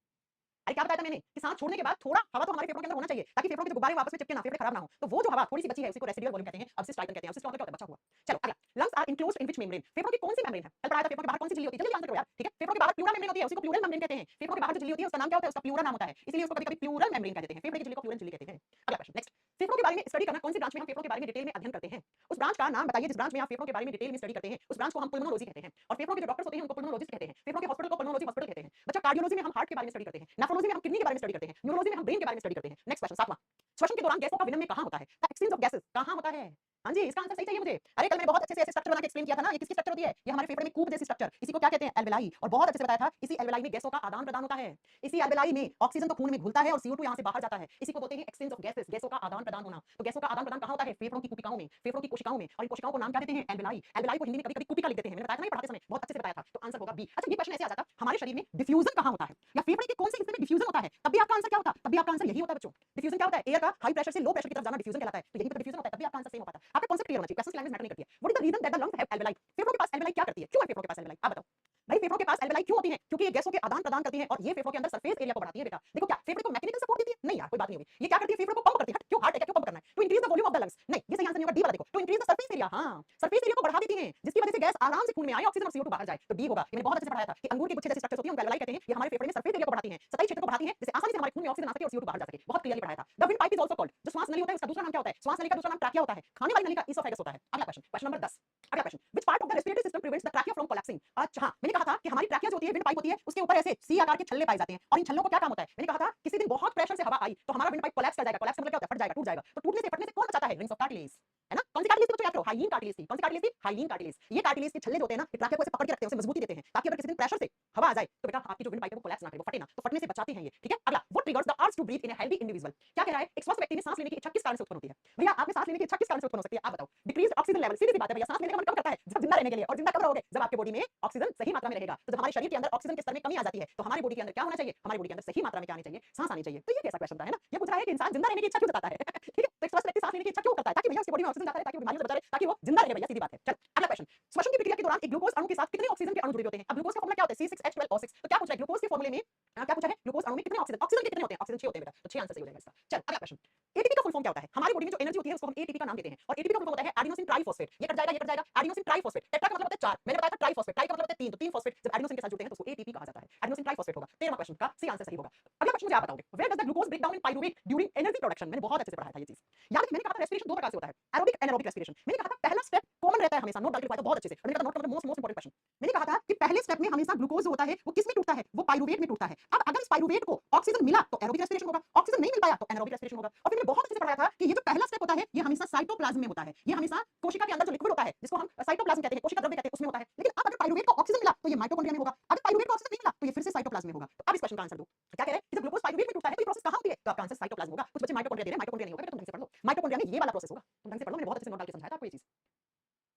अरे क्या बताया था मैंने कि सांस छोड़ने के बाद थोड़ा हवा तो हमारे फेफड़ों के अंदर होना चाहिए ताकि फेफड़ों के जो गुब्बारे वापस में चिपके ना, फेफड़े खराब ना हो, तो वो जो हवा थोड़ी सी बची है उसी को रेसिडुअल वॉल्यूम कहते हैं, अवशिष्ट आयतन कहते हैं। अवशिष्ट आयतन क्या होता है, बचा हुआ। चलो अगला, lungs are enclosed in which membrane, फेफड़ों की कौन सी मेम्ब्रेन है, कल पढ़ाया था फेफड़ों के बाहर कौन सी झिल्ली होती है, जल्दी आंसर करो यार, ठीक है। फेफड़ों के बाहर प्लूरल मेम्ब्रेन होती है, उसी को प्लूरल मेम्ब्रेन कहते हैं। फेफड़ों के बाहर जो झिल्ली होती है उसका नाम क्या होता है, उसका प्लूरल नाम होता है, इसलिए उसको कभी-कभी प्लूरल मेम्ब्रेन कह देते हैं, फेफड़े की झिल्ली को प्लूरल झिल्ली कहते हैं। अगला क्वेश्चन नेक्स्ट, फेफड़ों के बारे में स्टडी करना, कौन सी ब्रांच में हम फेफड़ों के बारे में डिटेल में अध्ययन करते हैं, उस ब्रांच का नाम बताइए जिस ब्रांच में आप फेफड़ों के बारे में डिटेल में स्टडी करते हैं, उस ब्रांच को हम पुल्मोनोलॉजी कहते हैं और फेफड़ों के जो डॉक्टर्स होते हैं उनको पुल्मोनोलॉजिस्ट कहते हैं। फेफड़ों के हॉस्पिटल को पुल्मोनोलॉजी हॉस्पिटल कहते हैं। बच्चा कार्डियोलॉजी में हम हार्ट के बारे में स्टडी करते हैं, नेफ्रोलॉजी में हम किडनी के बारे में स्टडी करते हैं, न्यूरोलॉजी में हम ब्रेन के बारे में स्टडी करते हैं। नेक्स्ट क्वेश्चन 7वां, श्वसन के दौरान गैसों का विनिमय कहां होता है, द एक्सचेंज ऑफ गैसेस कहां होता है, हाँ जी, इसका आंसर सही चाहिए मुझे। अरे कल मैंने बहुत अच्छे से ऐसे स्ट्रक्चर बना के एक्सप्लेन किया था ना, ये किसकी स्ट्रक्चर होती है? ये हमारे फेफड़े में कूप जैसी स्ट्रक्चर, इसी को क्या कहते हैं? एल्वेलाई। और बहुत अच्छे से बताया था, इसी एल्वेलाई में गैसों का आदान-प्रदान होता है। इसी एल्वेलाई में ऑक्सीजन तो खून में घुलता है और CO2 यहाँ से बाहर जाता है। इसी को बोलते हैं एक्सचेंज ऑफ गैसेस, गैसों का आदान-प्रदान होना। तो गैसों का आदान-प्रदान कहाँ होता है? फेफड़ों की कुपिकाओं में, फेफड़ों की कोशिकाओं में। और इन कोशिकाओं को नाम क्या देते हैं? एल्वेलाई। एल्वेलाई को हिंदी में कभी-कभी कुपिका लिख देते हैं। मैंने बताया था ना ये पढ़ाते समय, बहुत अच्छे से बताया था। तो आंसर होगा बी। अच्छा ये क्वेश्चन ऐसे आ जाता, हमारे शरीर में डिफ्यूजन कहाँ होता है? या फेफड़े के कौन से हिस्से में डिफ्यूजन होता है? तब भी आपका आंसर क्या होता? तब भी आपका आंसर यही होता है बच्चों। डिफ्यूजन क्या होता है? एयर का हाई प्रेशर से लो प्रेशर की तरफ जाना डिफ्यूजन कहलाता है। तो यही तो डिफ्यूजन होता है, तब भी आपका आंसर सेम हो पाता। आपका कांसेप्ट क्लियर होना चाहिए, क्वेश्चन लैंग्वेज मैटर नहीं करती है। What is the reason that the lungs have alveoli? फेफड़ों के पास एल्वेलाई क्या करती है? क्यों है फेफड़ों के पास एल्वेलाई? आप बताओ। भाई फेफड़ों के पास एल्वेलाई क्यों होती है? क्योंकि ये गैसों के आदान प्रदान करती है और ये फेफड़ों के अंदर सरफेस एरिया को बढ़ाती है बेटा। देखो क्या फेफड़े को मैकेनिकल सपोर्ट देती है? नहीं यार कोई बात नहीं होगी। ये क्या करती है? फेफड़ों को पंप करती है। क्यों हार्ट है क्या? क्यों पंप करना है? To increase the volume of the lungs. नहीं ये सही आंसर नहीं होगा, डी वाला देखो। To increase the surface area. हां सरफेस एरिया को बढ़ा देती है जिसकी वजह से गैस आराम से खून में आए, ऑक्सीजन और CO2 बाहर जाए। तो डी होगा। ये मैंने बहुत अच्छे से पढ़ाया था कि अंगूर की गुच्छे जैसी स्ट्रक्चर्स होती है, उनको एल्वेलाई कहते हैं। ये हमारे फेफड़े में सरफेस एरिया को बढ़ाती हैं, सतही क्षेत्र को बढ़ाती हैं, जिससे आसानी से हमारे खून में ऑक्सीजन आ सके और CO2 बाहर जा सके। बहुत क्लियरली पढ़ाया था। The wind pipe is also called, जो श्वास नली होता है उसका दूसरा नाम क्या होता है? श्वास नली का दूसरा नाम ट्रैकिया होता है। खाने वाली नली का इसोफेगस होता है। अगला क्वेश्चन, क्वेश्चन नंबर 10। अगला question, which part of the respiratory system prevents the trachea from collapsing? अच्छा हाँ, मैंने कहा था कि हमारी ट्रैकिया जो होती है, विंड पाइप होती है, उसके ऊपर ऐसे सी आकार के छल्ले पाए जाते हैं और इन छल्लों को क्या काम होता है? मैंने कहा था किसी दिन बहुत प्रेशर से हवा आई तो हमारा विंड पाइप कोलैप्स कर जाएगा। कोलैप्स का मतलब क्या होता है? फट जाएगा, टूट जाएगा। तो टूटने से फटने से कौन बचाता है? रिंग्स ऑफ कार्टिलेज, है ना? कौन सी कार्टिलेज थी बच्चों याद करो? हाइलीन कार्टिलेज थी। कौन सी कार्टिलेज थी? Hyaline cartilage. ये कार्टिलेज के छल्ले जो होते हैं ना, ये ट्रैकिया को ऐसे पकड़ के रखते हैं, उसे मजबूती देते हैं ताकि अगर किसी दिन प्रेशर से हवा आ जाए तो बेटा आपकी जो विंड पाइप है वो कोलैप्स ना करे, वो फटे ना। तो फटने से बचाते हैं ये, ठीक है? अगला, what triggers the urge to breathe in a healthy individual? क्या कह रहा है? एक स्वस्थ व्यक्ति में सांस लेने की इच्छा किस कारण से उत्पन्न होती है? भैया आप में सांस लेने की इच्छा किस कारण से उत्पन्न हो सकती है? आप बताओ। डिक्रीज्ड ऑक्सीजन लेवल, सीधी सी बात है भैया, सांस लेने का मन कब करता है? जब जिंदा रहने के लिए। और जिंदा कब रहोगे? जब आपके बॉडी में ऑक्सीजन सही मात्रा में रहेगा। तो जब हमारे शरीर के अंदर ऑक्सीजन के स्तर में कमी आ जाती है तो हमारी बॉडी के अंदर क्या होना चाहिए? हमारी बॉडी के अंदर सही मात्रा में क्या आनी चाहिए? सांस आनी चाहिए। तो ये कैसा क्वेश्चन था, है ना? ये पूछ रहा है कि इंसान जिंदा रहने की इच्छा क्यों जताता है? ठीक है? तो एक स्वस्थ व्यक्ति सांस लेने की इच्छा क्यों करता है? ताकि भैया उसकी बॉडी में ऑक्सीजन जाता रहे, ताकि वो बीमारियों से बचा रहे, ताकि वो जिंदा रहे भैया, सीधी बात है। चल अगला क्वेश्चन, श्वसन की प्रक्रिया के दौरान एक ग्लूकोज अणु के साथ कितने ऑक्सीजन के अणु जुड़े होते हैं? अब ग्लूकोज का फॉर्मूला क्या होता है? C6H12O6। तो क्या पूछ रहा है? ग्लूकोज के फॉर्मूले में क्या पूछा है? ग्लूकोज अणु में कितने ऑक्सीजन, ऑक्सीजन के कितने होते हैं? ऑक्सीजन 6 होते हैं बेटा। तो 6 आंसर सही हो जाएगा इसका। चल अगला क्वेश्चन, एटीपी का फुल फॉर्म क्या होता है? हमारी बॉडी में जो एनर्जी होती है उसको हम एटीपी का नाम देते हैं और एटीपी का फुल फॉर्म होता है एडिनोसिन ट्राइफॉस्फेट। ये कट जाएगा, ये कट जाएगा। एडिनोसिन ट्राइफॉस्फेट, टेट्रा का मतलब होता है 4, मैंने बताया था ट्राइफॉस्फेट, ट्राई का मतलब होता है 3, तो 3 फॉस्फेट जब एडिनोसिन के साथ जुड़ते हैं तो उसको एटीपी कहा जाता है। एडिनोसिन ट्राइफॉस्फेट होगा। 13वां क्वेश्चन का सी आंसर सही होगा। अगला क्वेश्चन मुझे आप बताओगे, where does the glucose break down in pyruvate during energy production? मैंने बहुत अच्छे से पढ़ाया था ये चीज। याद है मैंने कहा था रेस्पिरेशन दो प्रकार से होता है, एरोबिक एनारोबिक रेस्पिरेशन। मैंने कहा था पहला स्टेप कॉमन रहता है हमेशा, नोट डाल के लिखवाया था बहुत अच्छे से। और मैंने कहा था नोट का मतलब मोस्ट इंपोर्टेंट क्वेश्चन। मैंने कहा था कि पहले स्टेप में हमेशा ग्लूकोज जो होता है वो किस में टूटता है? वो पाइरूवेट में टूटता है। अब अगर इस पाइरूवेट को ऑक्सीजन मिला तो एरोबिक रेस्पिरेशन होगा, ऑक्सीजन नहीं मिल पाया तो एनारोबिक रेस्पिरेशन होगा। और फिर मैंने बहुत अच्छे से पढ़ाया था कि ये जो पहला स्टेप होता है ये हमेशा साइटोप्लाज्म में होता है, ये हमेशा कोशिका के अंदर जो लिक्विड होता है जिसको हम साइटोप्लाज्म कहते हैं, कोशिका द्रव्य कहते हैं, उसमें होता है। लेकिन अब अगर पाइरूवेट को ऑक्सीजन मिला तो ये माइटोकॉन्ड्रिया में होगा, अगर पाइरूवेट को ऑक्सीजन नहीं मिला तो ये फिर से साइटोप्लाज्म में होगा। तो अब इस क्वेश्चन का आंसर दो। क्या कह रहे हैं कि जब ग्लूकोज पाइरूवेट में टूटता है तो ये प्रोसेस कहां होती है? तो आपका आंसर साइटोप्लाज्म होगा। कुछ बच्चे माइटोकॉन्ड्रिया दे रहे हैं, माइटोकॉन्ड्रिया नहीं होगा, तुम ढंग से पढ़ लो। माइटोकॉन्ड्रिया में ये वाला प्रोसेस होगा, तुम ढंग से पढ़ लो, मैंने बहुत अच्छे से नोट डाल के समझाया था आपको ये चीज,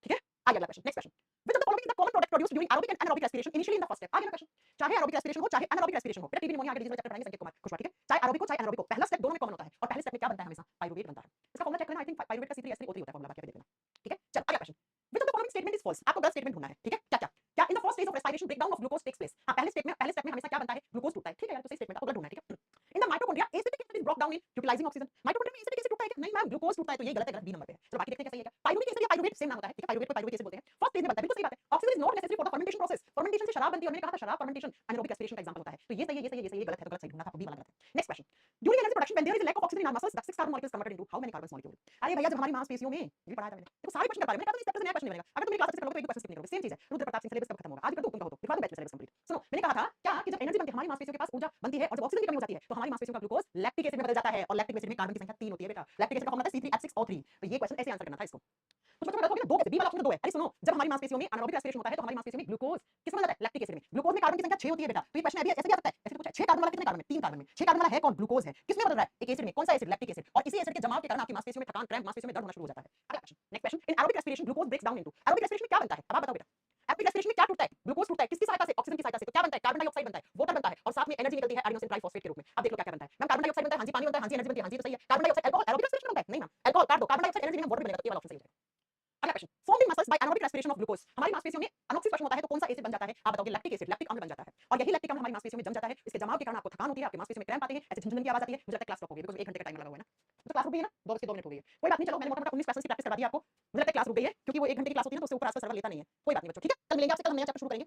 ठीक है? आगे अगला question, next question, which of the following is the common product produced during aerobic and anaerobic respiration initially in the first step? आगे अगला क्वेश्चन, चाहे एरोबिक रेस्पिरेशन हो चाहे एनारोबिक रेस्पिरेशन हो, बेटा टीबी निमोनिया आगे डिजीज वाला चैप्टर पढ़ाएंगे संकेत कुमार खुशवा, ठीक है? चाहे एरोबिक हो चाहे एनारोबिक हो, पहला स्टेप दोनों में कॉमन होता है और पहले स्टेप में क्या बनता है? हमेशा पाइरूवेट बनता है। इसका फॉर्मूला चेक करना, आई थिंक पाइरूवेट का C3H3O3 होता है फॉर्मूला, बाकी देख लेना, ठीक है? चल अगला question, which of the following statement is false? आपको गलत स्टेटमेंट ढूंढना है, ठीक है? क्या क्या क्या in the first phase of respiration breakdown of glucose takes place? हां पहले स्टेप में हमेशा क्या बनता है? ग्लूकोज टूटता है, ठीक है यार? तो सही स्टेटमेंट आपको गलत ढूंढना है, ठीक है? In the mitochondria acidic acid is broke down in utilising oxygen. Mitochondria में एसिडिक एसिड टूटता है क्या? नहीं मैम ग्लूकोज टूटता है, तो ये गलत है, गलत बी नंबर पे है। चलो बाकी देखते हैं क्या सही है क्या। पाइरूविक एसिड या पाइरूवेट सेम नाम होता है, ठीक है? पाइरूवेट को पाइरूविक एसिड बोलते हैं। फर्स्ट फेज में बनता है, बिल्कुल सही बात है। Oxygen is not necessary for the fermentation process, fermentation से शराब बनती है और मैंने कहा था शराब फर्मेंटेशन एनारोबिक रेस्पिरेशन का एग्जांपल होता है। तो ये सही है, ये सही है, ये सही है, गलत है तो गलत सही ढूंढना था, बी वाला गलत है। Next question, during energy production when there is a lack of oxygen in our muscles the 6 carbon molecules converted into how many carbon molecule? अरे भैया जब हमारी मांसपेशियों में ये पढ़ाया था मैंने, देखो सारे क्वेश्चन कर पा रहे हैं, मैंने कहा था इस चैप्टर से नया क्वेश्चन नहीं बनेगा। अगर तुम मेरी क्लास से कर लोगे तो एक दो क्वेश्चन स्किप नहीं करोगे, सेम चीज है। रुद्र प्रताप सिंह सिलेबस कब खत्म होगा? आज कर दो, तुम कहो तो लिखवा दो बैच में सिलेबस कंप्लीट। सुनो मैंने कहा था क्या कि जब एनर्जी बनती है हमारी मांसपेशियों के पास ऊर्जा बनती है और जब ऑक्सीजन की कमी हो जाती है तो हमारी मांसपेशियों का ग्लूकोज लैक्टिक एसिड में बदल जाता है और लैक्टिक एसिड में कार्बन की संख्या 3 होती है बेटा। लैक्टिक एसिड का फॉर्मूला है C3H6O3। तो ये क्वेश्चन ऐसे आंसर करना था इसको। कुछ बच्चों को गलत हो गया, दो कैसे? बी वाला ऑप्शन दो है। अरे सुनो जब हमारी मांसपेशियों में एनारोबिक रेस्पिरेशन होता है तो हमारी मांसपेशियों में ग्लूकोज किस में जाता है? लैक्टिक एसिड में। ग्लूकोज में कार्बन की संख्या 6 होती है बेटा। तो ये क्वेश्चन अभी ऐसे भी आ सकता है, ऐसे पूछा है 6 कार्बन वाला कितने कार्बन में? 3 कार्बन में। 6 कार्बन वाला है कौन? ग्लूकोज है। किसमें बदल रहा है? एक एसिड में। कौन सा एसिड? Lactic acid. और इसी एसिड के जमाव के कारण आपकी मांसपेशियों में थकान, क्रैम्प, मांसपेशियों में दर्द होना शुरू हो जाता है। अगला question, next question, in aerobic respiration glucose breaks down into, aerobic respiration में क्या बनता है? अब आप बताओ बेटा। एरोबिक रेस्पिरेशन में क्या टूटता है? ग्लूकोज टूटता है, किसकी सहायता से? ऑक्सीजन की सहायता से। तो क्या बनता है? कार्बन डाइऑक्साइड बनता है, वाटर बनता है और साथ में एनर्जी निकलती है एडिनोसिन ट्राइफॉस्फेट के रूप में। अब देख लो क्या क्या बनता है। मैम कार्बन डाइऑक्साइड बनता है, हां जी, पानी बनता है, हां जी, एनर्जी बनती है, हां जी, तो सही है। Carbon dioxide alcohol aerobic respiration बनता है? नहीं मैम, अल्कोहल काट दो, कार्बन डाइऑक्साइड एनर्जी नहीं, वाटर बनेगा, तो ये वाला ऑप्शन सही है। अगला question, formed in muscles by anaerobic respiration of glucose, हमारी मांसपेशियों में अनॉक्सिक श्वसन होता है तो कौन सा एसिड बन जाता है? आप बताओगे लैक्टिक एसिड, लैक्टिक अम्ल बन जाता है और यही लैक्टिक अम्ल हमारी मांसपेशियों में जम जाता है। इसके जमाव के कारण आपको थकान होती है, आपकी मांसपेशियों में क्रैम्प आते हैं, ऐसे झनझन की आवाज आती है। मुझे लगता है क्लास स्टॉप हो गई बिकॉज़ 1 घंटे का टाइम लगा हुआ है ना। तो क्लास रुक गई है ना, 2 बज के 2 मिनट हो गई है। कोई बात नहीं, चलो मैंने मोटा-मोटा 19 क्वेश्चंस की प्रैक्टिस करवा दी आपको। मुझे लगता है क्लास रुक गई है क्योंकि वो 1 घंटे की क्लास होती है ना तो उससे ऊपर आज का सर्वर लेता नहीं है। कोई बात नहीं बच्चों, ठीक है? कल मिलेंगे आपसे, कल हम नया चैप्टर शुरू करेंगे।